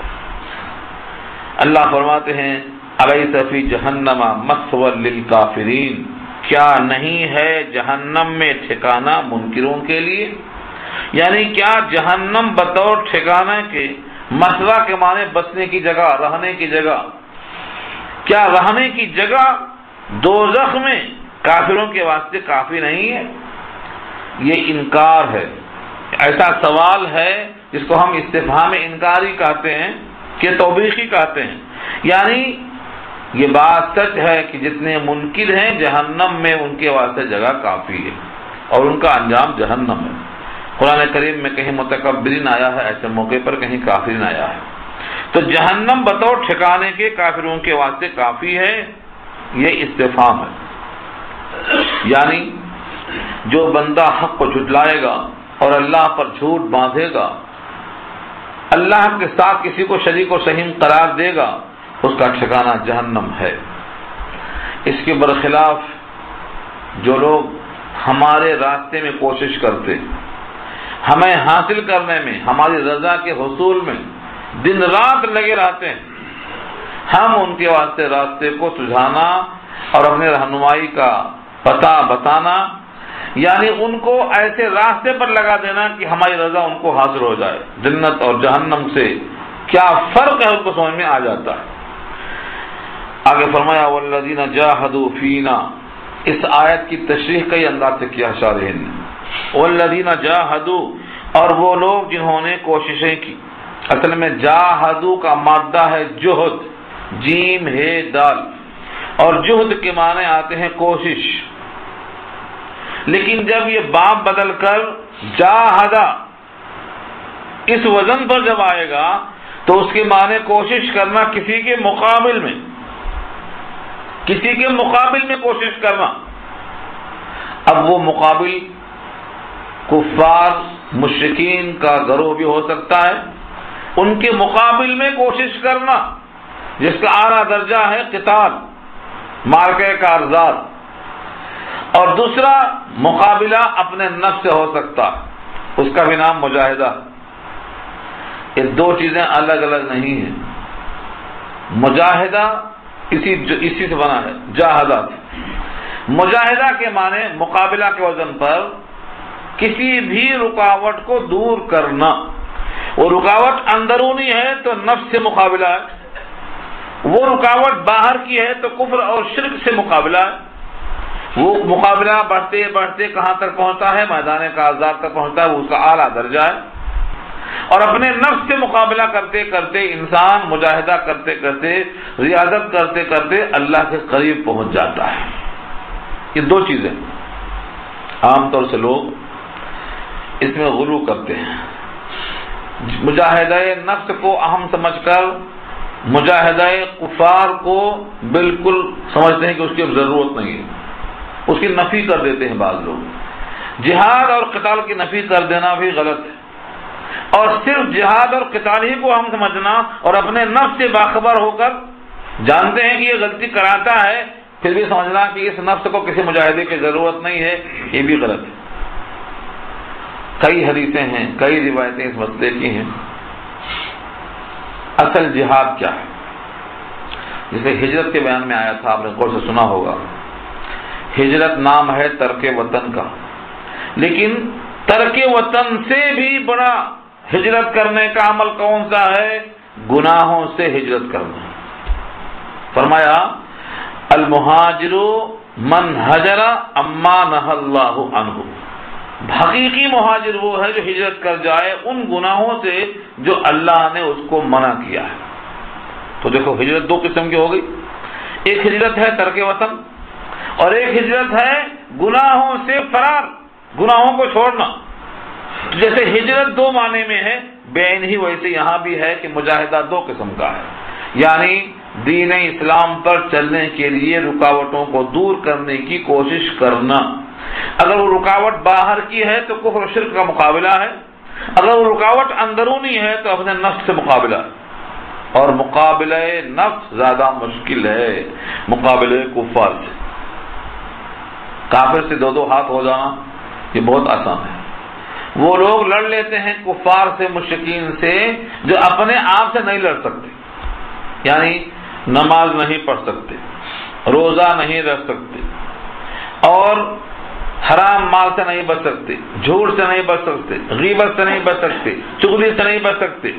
اللہ فرماتے ہیں الیس فی جہنم مثوی للکافرین، کیا نہیں ہے جہنم میں ٹھکانہ منکروں کے لیے؟ یعنی کیا جہنم بطور ٹھکانہ کے، مثوی کے معنی بسنے کی جگہ، رہنے کی جگہ، کیا رہنے کی جگہ دوزخ میں کافروں کے واسطے کافی نہیں ہے؟ یہ انکار ہے. ایسا سوال ہے جس کو ہم استفہام انکاری کہتے ہیں کہ توبیخی کہتے ہیں. یعنی یہ بات سچ ہے کہ جتنے منکر ہیں جہنم میں ان کے واسطے جگہ کافی ہے اور ان کا انجام جہنم ہے. قرآن کریم میں کہیں متکبرین آیا ہے، ایسے موقع پر کہیں کافرین آیا ہے. تو جہنم بطور ٹھکانے کے کافروں کے واسطے کافی ہے، یہ استفہام ہے. یعنی جو بندہ حق کو جھٹلائے گا اور اللہ پر جھوٹ باندھے گا، اللہ کے ساتھ کسی کو شریک و سہیم قرار دے گا، اس کا ٹھکانہ جہنم ہے. اس کے برخلاف جو لوگ ہمارے راستے میں کوشش کرتے، ہمیں حاصل کرنے میں، ہماری رضا کے حصول میں دن رات لگے رہتے ہیں، ہم ان کے واسطے راستے کو سجھانا اور اپنے رہنمائی کا پتہ بتانا، یعنی ان کو ایسے راستے پر لگا دینا کہ ہماری رضا ان کو حاصل ہو جائے. جنت اور جہنم سے کیا فرق ہے ان کو سمجھ میں آ جاتا ہے. آگے فرمایا والذین جاہدوا فینا. اس آیت کی تشریح کئی انداز سے کیا شارحین نے. والذین جاہدوا، اور وہ لوگ جنہوں نے کوششیں کی. اصل میں جاہدوا کا مادہ ہے جہد، جیم ہے دال، اور جہد کے معنی آتے ہیں کوشش. لیکن جب یہ باب بدل کر جاہدہ اس وزن پر جب آئے گا تو اس کے معنی کوشش کرنا کسی کے مقابل میں، کسی کے مقابل میں کوشش کرنا. اب وہ مقابل کفار مشرکین کا گروہ بھی ہو سکتا ہے، ان کے مقابل میں کوشش کرنا جس کا اعلیٰ درجہ ہے قتال، مارکے کارزار. اور دوسرا مقابلہ اپنے نفس سے ہو سکتا ہے، اس کا بھی نام مجاہدہ. یہ دو چیزیں الگ الگ نہیں ہیں. مجاہدہ اسی سے بنا ہے جاہدہ. مجاہدہ کے معنی مقابلہ کے وزن پر کسی بھی رکاوٹ کو دور کرنا. وہ رکاوٹ اندرونی ہے تو نفس سے مقابلہ ہے، وہ رکاوٹ باہر کی ہے تو کفر اور شرک سے مقابلہ ہے. وہ مقابلہ بڑھتے بڑھتے کہاں تک پہنچتا ہے؟ میدان کارزار تک پہنچتا ہے، وہ اس کا اعلیٰ درجہ ہے. اور اپنے نفس سے مقابلہ کرتے کرتے انسان مجاہدہ کرتے کرتے ریاضت کرتے کرتے اللہ کے قریب پہنچ جاتا ہے. یہ دو چیزیں عام طور سے لوگ اس میں غلو کرتے ہیں. مجاہدہ نفس کو اہم سمجھ کر مجاہدہ کفار کو بالکل سمجھتے ہیں کہ اس کی اب ضرورت نہیں ہے، اس کی نفی کر دیتے ہیں بعض لوگ. جہاد اور قتال کی نفی کر دینا بھی غلط ہے، اور صرف جہاد اور قتال ہی کو ہم سمجھنا اور اپنے نفس سے باخبر ہو کر جانتے ہیں کہ یہ غلطی کراتا ہے پھر بھی سمجھنا کہ اس نفس کو کسی مجاہدے کی ضرورت نہیں ہے، یہ بھی غلط ہے. کئی حدیثیں ہیں، کئی روایتیں اس مسئلے کی ہیں. اصل جہاد کیا ہے؟ جسے ہجرت کے بیان میں آیا تھا، آپ نے غور سے سنا ہوگا. ہجرت نام ہے ترک وطن کا، لیکن ترک وطن سے بھی بڑا ہجرت کرنے کا عمل کون سا ہے؟ گناہوں سے ہجرت کرنا. فرمایا المہاجر من حجر اما نہى اللہ عنہ. حقیقی مہاجر وہ ہے جو ہجرت کر جائے ان گناہوں سے جو اللہ نے اس کو منع کیا ہے. تو دیکھو ہجرت دو قسم کی ہو گئی. ایک ہجرت ہے ترک وطن، اور ایک ہجرت ہے گناہوں سے فرار، گناہوں کو چھوڑنا. جیسے ہجرت دو معنی میں ہے بین ہی، ویسے یہاں بھی ہے کہ مجاہدہ دو قسم کا ہے. یعنی دین اسلام پر چلنے کے لیے رکاوٹوں کو دور کرنے کی کوشش کرنا. اگر وہ رکاوٹ باہر کی ہے تو کفر و شرک کا مقابلہ ہے، اگر وہ رکاوٹ اندرونی ہے تو اپنے نفس سے مقابلہ ہے. اور مقابلہ نفس زیادہ مشکل ہے مقابلہ کفار سے. کافر سے دو ہاتھ ہو جانا یہ بہت آسان ہے. وہ لوگ لڑ لیتے ہیں کفار سے، مشرکین سے، جو اپنے آپ سے نہیں لڑ سکتے. یعنی نماز نہیں پڑھ سکتے، روزہ نہیں رکھ سکتے، اور حرام مال سے نہیں بچ سکتے، جھوٹ سے نہیں بچ سکتے، غیبت سے نہیں بچ سکتے، چغلی سے نہیں بچ سکتے.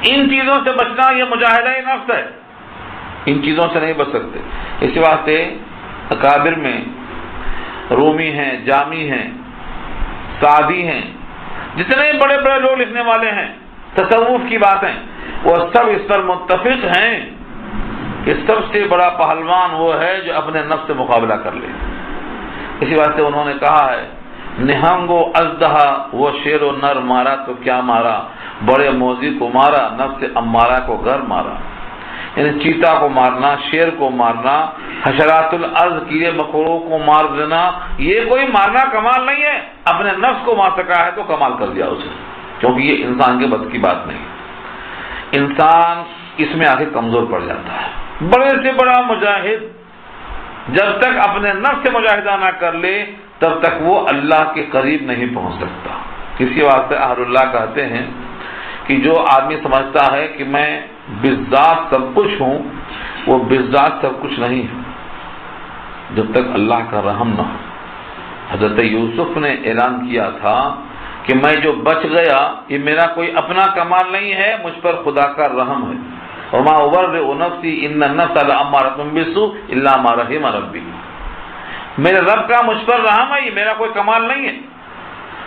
ان چیزوں سے بچنا یہ مجاہدہ نفس ہے. ان چیزوں سے نہیں بچ سکتے. اسی واسطے اکابر میں رومی ہیں، جامی ہیں، سعدی ہیں، جتنے بڑے بڑے لوگ لکھنے والے ہیں تصوف کی باتیں، وہ سب اس پر متفق ہیں کہ سب سے بڑا پہلوان وہ ہے جو اپنے نفس سے مقابلہ کر لے. اسی واسطے انہوں نے کہا ہے نہنگ و اژدہا وہ شیر و نر مارا تو کیا مارا، بڑے موذی کو مارا نفس امارہ کو گھر مارا. یعنی چیتا کو مارنا، شیر کو مارنا، حشرات الارض کیڑے مکوڑوں کو مار دینا، یہ کوئی مارنا کمال نہیں ہے. اپنے نفس کو مار سکا ہے تو کمال کر دیا اسے، کیونکہ یہ انسان کے بس کی بات نہیں. انسان اس میں آگے کمزور پڑ جاتا ہے. بڑے سے بڑا مجاہد جب تک اپنے نفس سے مجاہدہ نہ کر لے تب تک وہ اللہ کے قریب نہیں پہنچ سکتا. اسی واسطے اہل اللہ کہتے ہیں کہ جو آدمی سمجھتا ہے کہ میں بالذات سب کچھ ہوں، وہ بالذات سب کچھ نہیں ہے جب تک اللہ کا رحم نہ ہو. حضرت یوسف نے اعلان کیا تھا کہ میں جو بچ گیا یہ میرا کوئی اپنا کمال نہیں ہے، مجھ پر خدا کا رحم ہے۔ وما ابرئ نفسی ان النفس لامارۃ بالسوء الا ما رحم ربی، میرے رب کا مجھ پر رحم ہے، یہ میرا کوئی کمال نہیں ہے۔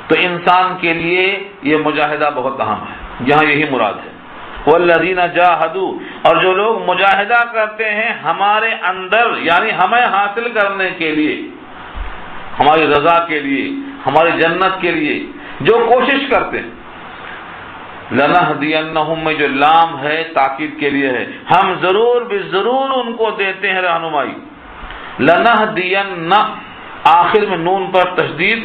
تو انسان کے لیے یہ مجاہدہ بہت اہم ہے، یہاں یہی مراد ہے۔ والذین جاہدوا، اور جو لوگ مجاہدہ کرتے ہیں ہمارے اندر، یعنی ہمیں حاصل کرنے کے لیے، ہماری رضا کے لیے، ہماری جنت کے لیے جو کوشش کرتے ہیں، لنہدینہم میں جو لام ہے تاکید کے لیے ہے، ہم ضرور ضرور ان کو دیتے ہیں رہنمائی۔ لنہدین، آخر میں نون پر تشدید،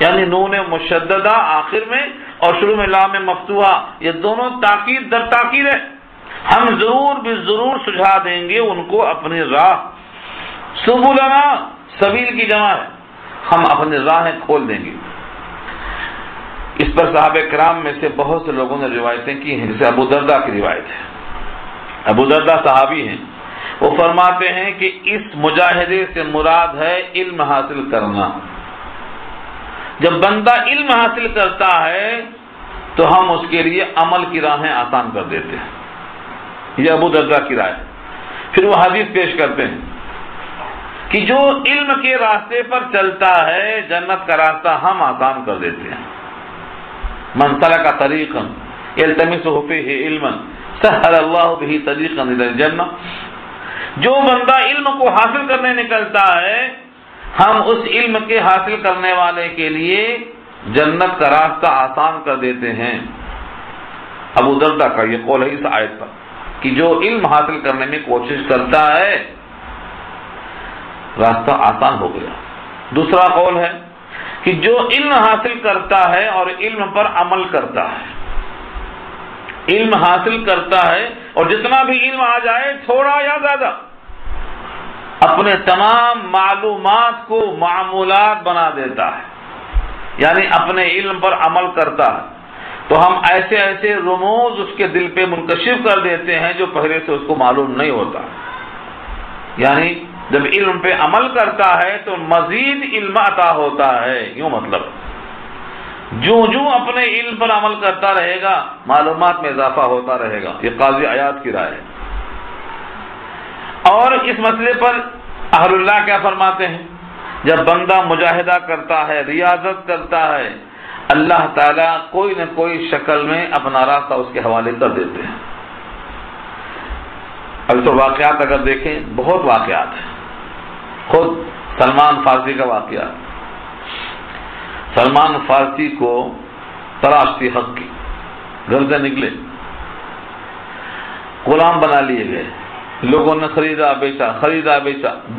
یعنی نون مشددہ آخر میں اور شروع میں لام مفتوحہ، یہ دونوں تاکید در تاکید ہے۔ ہم ضرور سجھا دیں گے ان کو اپنی راہ۔ سبلنا، سبیل کی جمع ہے، ہم اپنی راہیں کھول دیں گے۔ اس پر صحابہ کرام میں سے بہت سے لوگوں نے روایتیں کی ہیں، جیسے ابو دردہ کی روایت ہے۔ ابو دردہ صحابی ہیں، وہ فرماتے ہیں کہ اس مجاہدے سے مراد ہے علم حاصل کرنا۔ جب بندہ علم حاصل کرتا ہے تو ہم اس کے لیے عمل کی راہیں آسان کر دیتے ہیں، یہ ابو دردہ کی رائے۔ پھر وہ حدیث پیش کرتے ہیں کہ جو علم کے راستے پر چلتا ہے جنت کا راستہ ہم آسان کر دیتے ہیں۔ من سلک طریقا یلتمس فیہ علما سہل اللہ بہ طریقا الی الجنہ، جو بندہ علم کو حاصل کرنے نکلتا ہے ہم اس علم کے حاصل کرنے والے کے لیے جنت کا راستہ آسان کر دیتے ہیں۔ ابو دردہ کا یہ قول ہے اس آیت پر کہ جو علم حاصل کرنے میں کوشش کرتا ہے راستہ آسان ہو گیا۔ دوسرا قول ہے کہ جو علم حاصل کرتا ہے اور علم پر عمل کرتا ہے، علم حاصل کرتا ہے اور جتنا بھی علم آ جائے تھوڑا یا زیادہ، اپنے تمام معلومات کو معمولات بنا دیتا ہے، یعنی اپنے علم پر عمل کرتا ہے، تو ہم ایسے ایسے رموز اس کے دل پہ منکشف کر دیتے ہیں جو پہلے سے اس کو معلوم نہیں ہوتا۔ یعنی جب علم پہ عمل کرتا ہے تو مزید علم عطا ہوتا ہے، یوں مطلب جو اپنے علم پر عمل کرتا رہے گا معلومات میں اضافہ ہوتا رہے گا۔ یہ قاضی عیاض کی رائے ہے۔ اور اس مسئلے پر اہل اللہ کیا فرماتے ہیں؟ جب بندہ مجاہدہ کرتا ہے، ریاضت کرتا ہے، اللہ تعالیٰ کوئی نہ کوئی شکل میں اپنا راستہ اس کے حوالے کر دیتے ہیں۔ اب تو واقعات اگر دیکھیں بہت واقعات ہیں، خود سلمان فارسی کا واقعہ، سلمان فارسی کو تلاش تھی حق کی، گھر سے نکلے، غلام بنا لیے گئے، لوگوں نے خریدا بیچا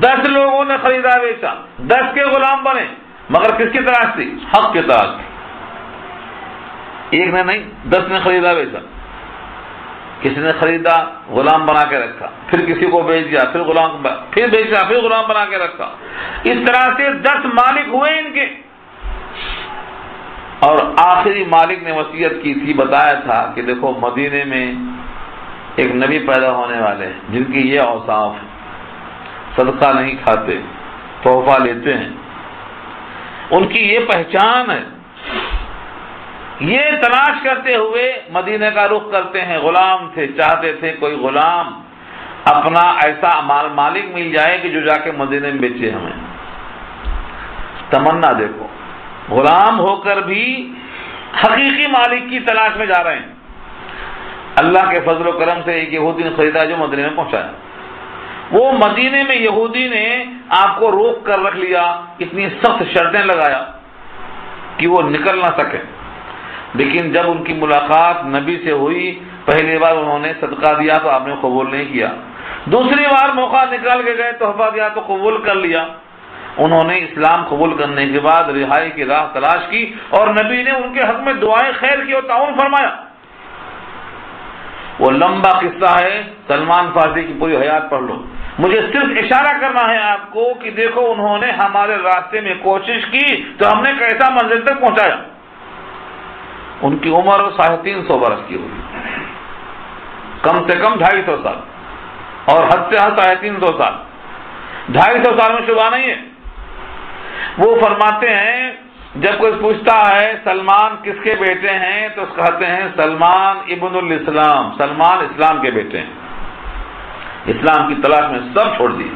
10 لوگوں نے خریدا بیچا، 10 کے غلام بنے، مگر کس کی تلاش تھی؟ حق کی تلاش تھی۔ ایک نے نہیں، 10 نے خریدا بیچا، کسی نے خریدا غلام بنا کے رکھا، پھر کسی کو بیچ دیا، پھر غلام پھر بیچا، پھر غلام بنا کے رکھا، اس طرح سے 10 مالک ہوئے ان کے۔ اور آخری مالک نے وصیت کی تھی، بتایا تھا کہ دیکھو مدینے میں ایک نبی پیدا ہونے والے ہیں جن کی یہ اوصاف ہے، صدقہ نہیں کھاتے، تحفہ لیتے ہیں، ان کی یہ پہچان ہے۔ یہ تلاش کرتے ہوئے مدینے کا رخ کرتے ہیں، غلام تھے، چاہتے تھے کوئی غلام اپنا ایسا مالک مل جائے کہ جو جا کے مدینے میں بیچے ہمیں۔ تمنا دیکھو، غلام ہو کر بھی حقیقی مالک کی تلاش میں جا رہے ہیں۔ اللہ کے فضل و کرم سے ایک یہودی نے خریدا جو مدینے میں پہنچایا۔ وہ مدینے میں یہودی نے آپ کو روک کر رکھ لیا، اتنی سخت شرطیں لگایا کہ وہ نکل نہ سکے۔ لیکن جب ان کی ملاقات نبی سے ہوئی، پہلی بار انہوں نے صدقہ دیا تو آپ نے قبول نہیں کیا، دوسری بار موقع نکال کے گئے، تحفہ دیا تو قبول کر لیا۔ انہوں نے اسلام قبول کرنے کے بعد رہائی کی راہ تلاش کی اور نبی نے ان کے حق میں دعائیں خیر کی اور تعاون فرمایا۔ وہ لمبا قصہ ہے، سلمان فارسی کی پوری حیات پڑھ لو۔ مجھے صرف اشارہ کرنا ہے آپ کو کہ دیکھو انہوں نے ہمارے راستے میں کوشش کی تو ہم نے کیسا منزل تک پہنچایا۔ ان کی عمر 350 برس کی ہوئی، کم سے کم 250 سال، اور حد سے حد 350 سال، 250 سال میں شبہ نہیں ہے۔ وہ فرماتے ہیں جب کوئی پوچھتا ہے سلمان کس کے بیٹے ہیں تو کہتے ہیں سلمان ابن الاسلام، سلمان اسلام کے بیٹے ہیں، اسلام کی تلاش میں سب چھوڑ دیے،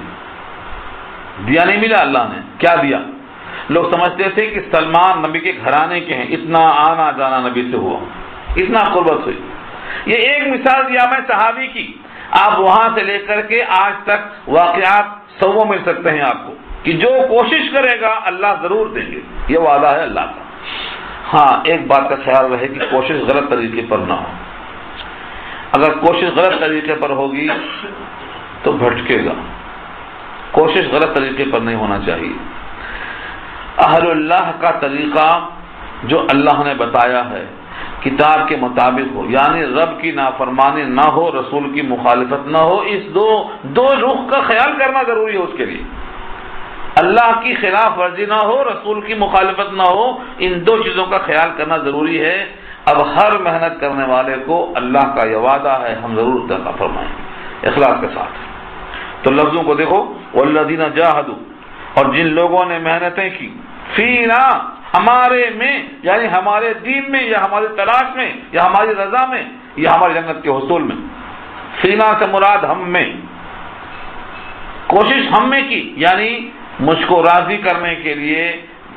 دیا نہیں ملا، اللہ نے کیا دیا؟ لوگ سمجھتے تھے کہ سلمان نبی کے گھرانے کے ہیں، اتنا آنا جانا نبی سے ہوا، اتنا قربت ہوئی۔ یہ ایک مثال دیا میں صحابی کی، آپ وہاں سے لے کر کے آج تک واقعات سو مل سکتے ہیں آپ کو، کہ جو کوشش کرے گا اللہ ضرور دیں گے، یہ وعدہ ہے اللہ کا۔ ہاں ایک بات کا خیال رہے کہ کوشش غلط طریقے پر نہ ہو، اگر کوشش غلط طریقے پر ہوگی تو بھٹکے گا، کوشش غلط طریقے پر نہیں ہونا چاہیے۔ اہل اللہ کا طریقہ جو اللہ نے بتایا ہے کتاب کے مطابق ہو، یعنی رب کی نافرمانی نہ ہو، رسول کی مخالفت نہ ہو، اس دو رخ کا خیال کرنا ضروری ہے اس کے لیے۔ اللہ کی خلاف ورزی نہ ہو، رسول کی مخالفت نہ ہو، ان دو چیزوں کا خیال کرنا ضروری ہے۔ اب ہر محنت کرنے والے کو اللہ کا یہ وعدہ ہے ہم ضرور عطا فرمائیں گے اخلاص کے ساتھ۔ تو لفظوں کو دیکھو، والذین جاہدوا، اور جن لوگوں نے محنتیں کی، فینا ہمارے میں، یعنی ہمارے دین میں یا ہماری تلاش میں یا ہماری رضا میں یا ہماری جنت کے حصول میں۔ فینا سے مراد ہم میں، کوشش ہم میں کی، یعنی مجھ کو راضی کرنے کے لیے،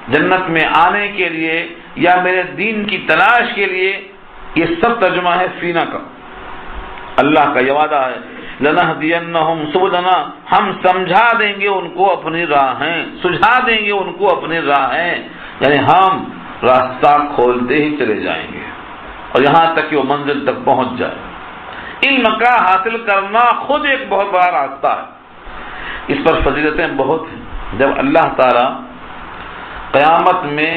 جنت میں آنے کے لیے یا میرے دین کی تلاش کے لیے، یہ سب ترجمہ ہے فینا کا۔ اللہ کا یہ وعدہ ہے لنہدینہم سبلنا، ہم سمجھا دیں گے ان کو اپنی راہیں، سجھا دیں گے ان کو اپنی راہیں، یعنی ہم راستہ کھولتے ہی چلے جائیں گے اور یہاں تک کہ وہ منزل تک پہنچ جائے۔ علم کا حاصل کرنا خود ایک بہت بڑا راستہ ہے، اس پر فضیلتیں بہت ہیں۔ جب اللہ تعالی قیامت میں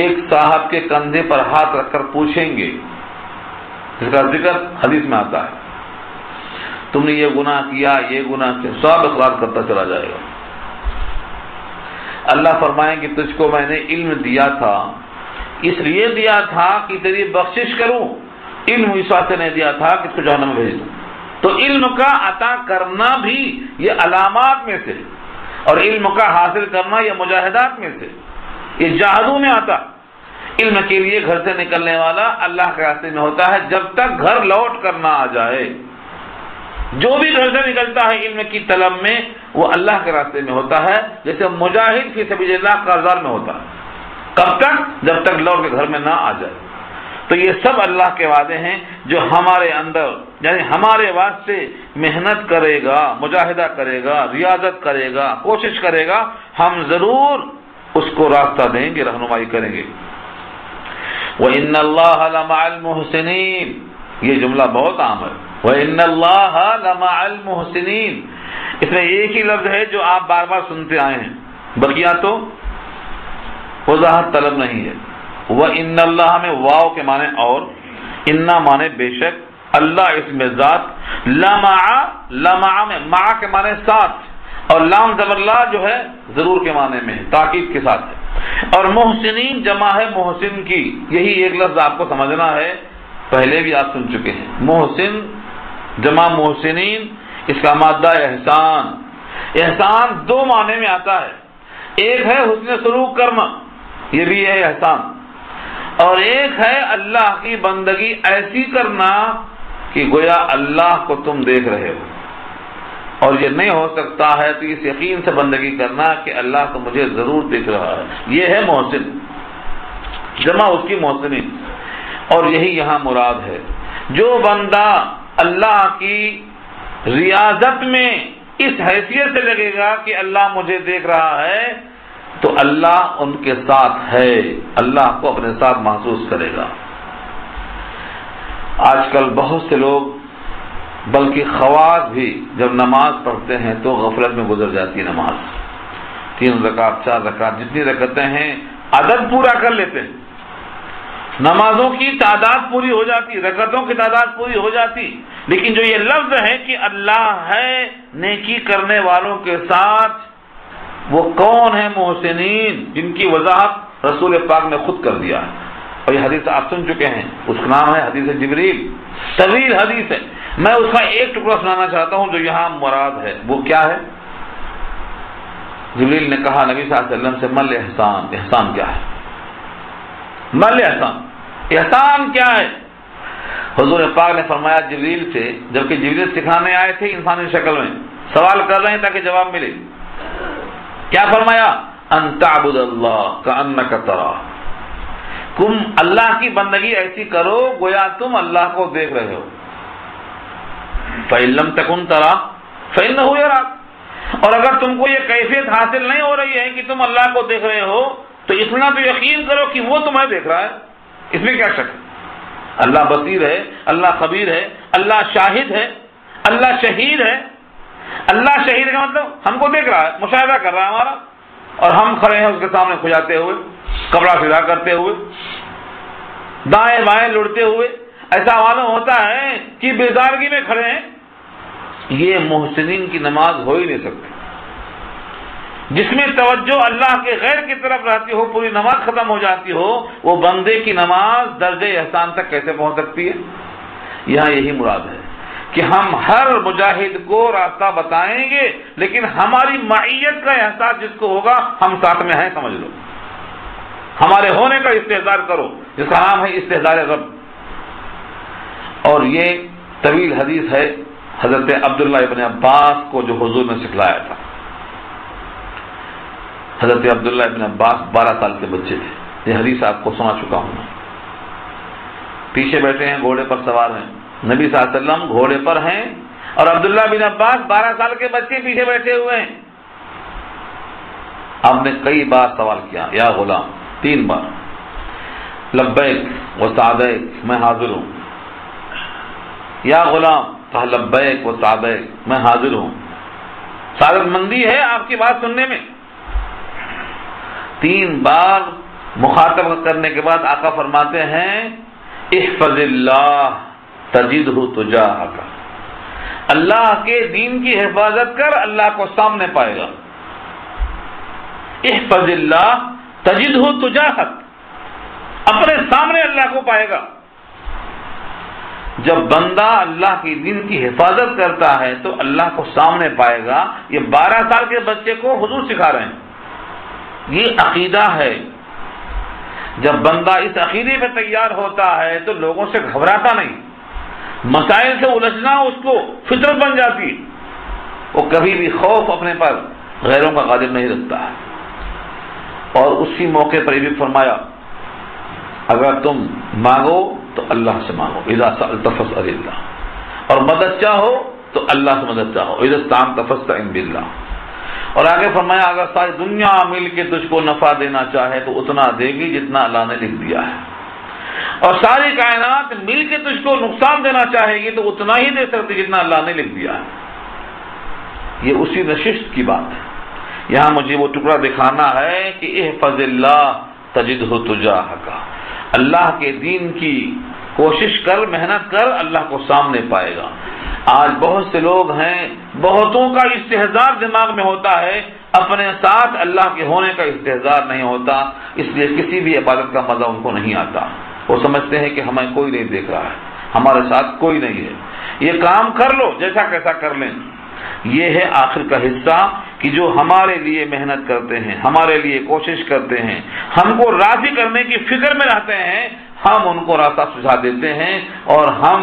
ایک صاحب کے کندھے پر ہاتھ رکھ کر پوچھیں گے، جس کا ذکر حدیث میں آتا ہے، تم نے یہ گناہ کیا، یہ گناہ کیا، سب اقرار کرتا چلا جائے گا۔ اللہ فرمائیں کہ تجھ کو میں نے علم دیا تھا، اس لیے دیا تھا کہ تیری بخشش کروں، علم اس واسطے نہیں دیا تھا کہ تجھے جہنم میں بھیج دوں۔ تو علم کا عطا کرنا بھی یہ علامات میں سے، اور علم کا حاصل کرنا یہ مجاہدات میں سے، یہ جہادوں میں آتا۔ علم کے لیے گھر سے نکلنے والا اللہ کے راستے میں ہوتا ہے جب تک گھر لوٹ کر نہ آ جائے۔ جو بھی گھر سے نکلتا ہے علم کی طلب میں وہ اللہ کے راستے میں ہوتا ہے، جیسے مجاہد فی سبیل اللہ کارزار میں ہوتا ہے۔ کب تک؟ جب تک لوٹ کے گھر میں نہ آ جائے۔ تو یہ سب اللہ کے وعدے ہیں جو ہمارے اندر، یعنی ہمارے واسطے محنت کرے گا، مجاہدہ کرے گا، ریاضت کرے گا، کوشش کرے گا، ہم ضرور اس کو راستہ دیں گے، رہنمائی کریں گے۔ وَإِنَّ اللَّهَ لَمَعَ الْمُحْسِنِينَ، یہ جملہ بہت عام ہے، وَإِنَّ اللَّهَ لَمَعَ الْمُحْسِنِينَ، اس میں ایک ہی لفظ ہے جو آپ بار بار سنتے آئے ہیں، بقیہ تو وضاحت طلب نہیں ہے۔ وَإِنَّ اللَّهَ میں واو کے معنی اور، اِنَّا معنی بے شک، اللہ اس میں ذات، لمع میں مع کے معنی ساتھ، اور لام زبر لا جو ہے ضرور کے معنی میں ہے، تاکید کے ساتھ ہے، اور محسنین جمع ہے محسن کی۔ یہی ایک لفظ آپ کو سمجھنا ہے، پہلے بھی آپ سن چکے ہیں، محسن جمع محسنین، اس کا مادہ احسان۔ احسان دو معنی میں آتا ہے، ایک ہے حسن سلوک کرنا، یہ بھی ہے احسان، اور ایک ہے اللہ کی بندگی ایسی کرنا کہ گویا اللہ کو تم دیکھ رہے ہو، اور یہ نہیں ہو سکتا ہے تو اس یقین سے بندگی کرنا کہ اللہ تو مجھے ضرور دیکھ رہا ہے، یہ ہے محسن، جمع اس کی محسنین۔ اور یہی یہاں مراد ہے، جو بندہ اللہ کی ریاضت میں اس حیثیت سے لگے گا کہ اللہ مجھے دیکھ رہا ہے، تو اللہ ان کے ساتھ ہے، اللہ کو اپنے ساتھ محسوس کرے گا۔ آج کل بہت سے لوگ، بلکہ خواص بھی، جب نماز پڑھتے ہیں تو غفلت میں گزر جاتی ہے نماز، 3 رکعت 4 رکعت جتنی رکعتیں ہیں عدد پورا کر لیتے ہیں، نمازوں کی تعداد پوری ہو جاتی، رکعتوں کی تعداد پوری ہو جاتی، لیکن جو یہ لفظ ہے کہ اللہ ہے نیکی کرنے والوں کے ساتھ، وہ کون ہیں محسنین، جن کی وضاحت رسول پاک نے خود کر دیا ہے، اور یہ حدیث آپ سن چکے ہیں، اس کا نام ہے حدیث جبریل، طویل حدیث ہے، میں اس کا ایک ٹکڑا سنانا چاہتا ہوں جو یہاں مراد ہے۔ وہ کیا ہے؟ جبریل نے کہا نبی صلی اللہ علیہ وسلم سے مل احسان، احسان کیا ہے؟ مل احسان، احسان کیا ہے؟ حضور پاک نے فرمایا جبریل سے، جبکہ جبریل سکھانے آئے تھے انسانی شکل میں، سوال کر رہے ہیں تاکہ جواب ملے، کیا فرمایا؟ ان تعبد اللہ کأنک تراہ، تم اللہ کی بندگی ایسی کرو گویا تم اللہ کو دیکھ رہے ہو۔ فإن لم تکن تراہ فإنہ یراک، اور اگر تم کو یہ کیفیت حاصل نہیں ہو رہی ہے کہ تم اللہ کو دیکھ رہے ہو تو اتنا تو یقین کرو کہ وہ تمہیں دیکھ رہا ہے، اس میں کیا شک ہے؟ اللہ بصیر ہے، اللہ خبیر ہے، اللہ شاہد ہے، اللہ شہید ہے۔ اللہ شہید کا مطلب ہم کو دیکھ رہا ہے، مشاہدہ کر رہا ہے ہمارا، اور ہم کھڑے ہیں اس کے سامنے کھجاتے ہوئے، کپڑا سیدھا کرتے ہوئے، دائیں بائیں لڑتے ہوئے، ایسا معلوم ہوتا ہے کہ بیزارگی میں کھڑے ہیں۔ یہ محسنین کی نماز ہو ہی نہیں سکتی۔ جس میں توجہ اللہ کے غیر کی طرف رہتی ہو، پوری نماز ختم ہو جاتی ہو، وہ بندے کی نماز درجہ احسان تک کیسے پہنچ سکتی ہے؟ یہاں یہی مراد ہے کہ ہم ہر مجاہد کو راستہ بتائیں گے، لیکن ہماری معیت کا احساس جس کو ہوگا ہم ساتھ میں ہیں، سمجھ لو، ہمارے ہونے کا استحضار کرو، جس کا نام ہے استحضار رب۔ اور یہ طویل حدیث ہے حضرت عبداللہ ابن عباس کو جو حضور نے سکھلایا تھا۔ حضرت عبداللہ ابن عباس 12 سال کے بچے تھے، یہ حدیث آپ کو سنا چکا ہوں۔ پیچھے بیٹھے ہیں، گھوڑے پر سوار ہیں، نبی صلی اللہ علیہ وسلم گھوڑے پر ہیں اور عبداللہ بن عباس 12 سال کے بچے پیچھے بیٹھے ہوئے ہیں۔ آپ نے کئی بار سوال کیا، یا غلام، 3 بار، لبیک و سعدیک، میں حاضر ہوں۔ یا غلام، کہا لبیک و سعدیک، میں حاضر ہوں، سعادت مندی ہے آپ کی بات سننے میں۔ 3 بار مخاطب کرنے کے بعد آقا فرماتے ہیں احفظ اللہ تجدہ تجاہک، اللہ کے دین کی حفاظت کر، اللہ کو سامنے پائے گا۔ احفظ اللہ تجدہ تجاہک، اپنے سامنے اللہ کو پائے گا۔ جب بندہ اللہ کی دین کی حفاظت کرتا ہے تو اللہ کو سامنے پائے گا۔ یہ 12 سال کے بچے کو حضور سکھا رہے ہیں، یہ عقیدہ ہے۔ جب بندہ اس عقیدے پہ تیار ہوتا ہے تو لوگوں سے گھبراتا نہیں، مسائل سے الجھنا اس کو فطرت بن جاتی ہے، وہ کبھی بھی خوف اپنے پر غیروں کا غالب نہیں رکھتا ہے۔ اور اسی موقع پر یہ بھی فرمایا اگر تم مانگو تو اللہ سے مانگو، اذا سألت فاسأل اللہ، اور مدد چاہو تو اللہ سے مدد چاہو، اذا استعنت فاستعن باللہ۔ اور آگے فرمایا اگر ساری دنیا مل کے تجھ کو نفع دینا چاہے تو اتنا دے گی جتنا اللہ نے لکھ دیا ہے، اور ساری کائنات مل کے تجھ کو نقصان دینا چاہے گی تو اتنا ہی دے سکتی جتنا اللہ نے لکھ دیا ہے۔ یہ اسی نشست کی بات ہے۔ یہاں مجھے وہ ٹکڑا دکھانا ہے کہ احفظ اللہ تجدہ تجاہک، اللہ کے دین کی کوشش کر، محنت کر، اللہ کو سامنے پائے گا۔ آج بہت سے لوگ ہیں، بہتوں کا استحضار دماغ میں ہوتا ہے، اپنے ساتھ اللہ کے ہونے کا استحضار نہیں ہوتا، اس لیے کسی بھی عبادت کا مزہ ان کو نہیں آتا۔ وہ سمجھتے ہیں کہ ہمیں کوئی نہیں دیکھ رہا ہے، ہمارے ساتھ کوئی نہیں ہے، یہ کام کر لو جیسا کیسا کر لیں۔ یہ ہے آخر کا حصہ کہ جو ہمارے لیے محنت کرتے ہیں، ہمارے لیے کوشش کرتے ہیں، ہم کو راضی کرنے کی فکر میں رہتے ہیں، ہم ان کو راستہ سجھا دیتے ہیں، اور ہم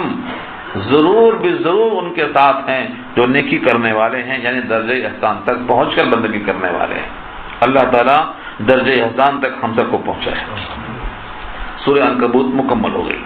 ضرور بھی ضرور ان کے ساتھ ہیں جو نیکی کرنے والے ہیں، یعنی درجہ احسان تک پہنچ کر بندگی کرنے والے ہیں۔ اللہ تعالیٰ درجہ احسان تک ہم سب کو پہنچائے۔ سورہ عنکبوت مکمل ہو گئی۔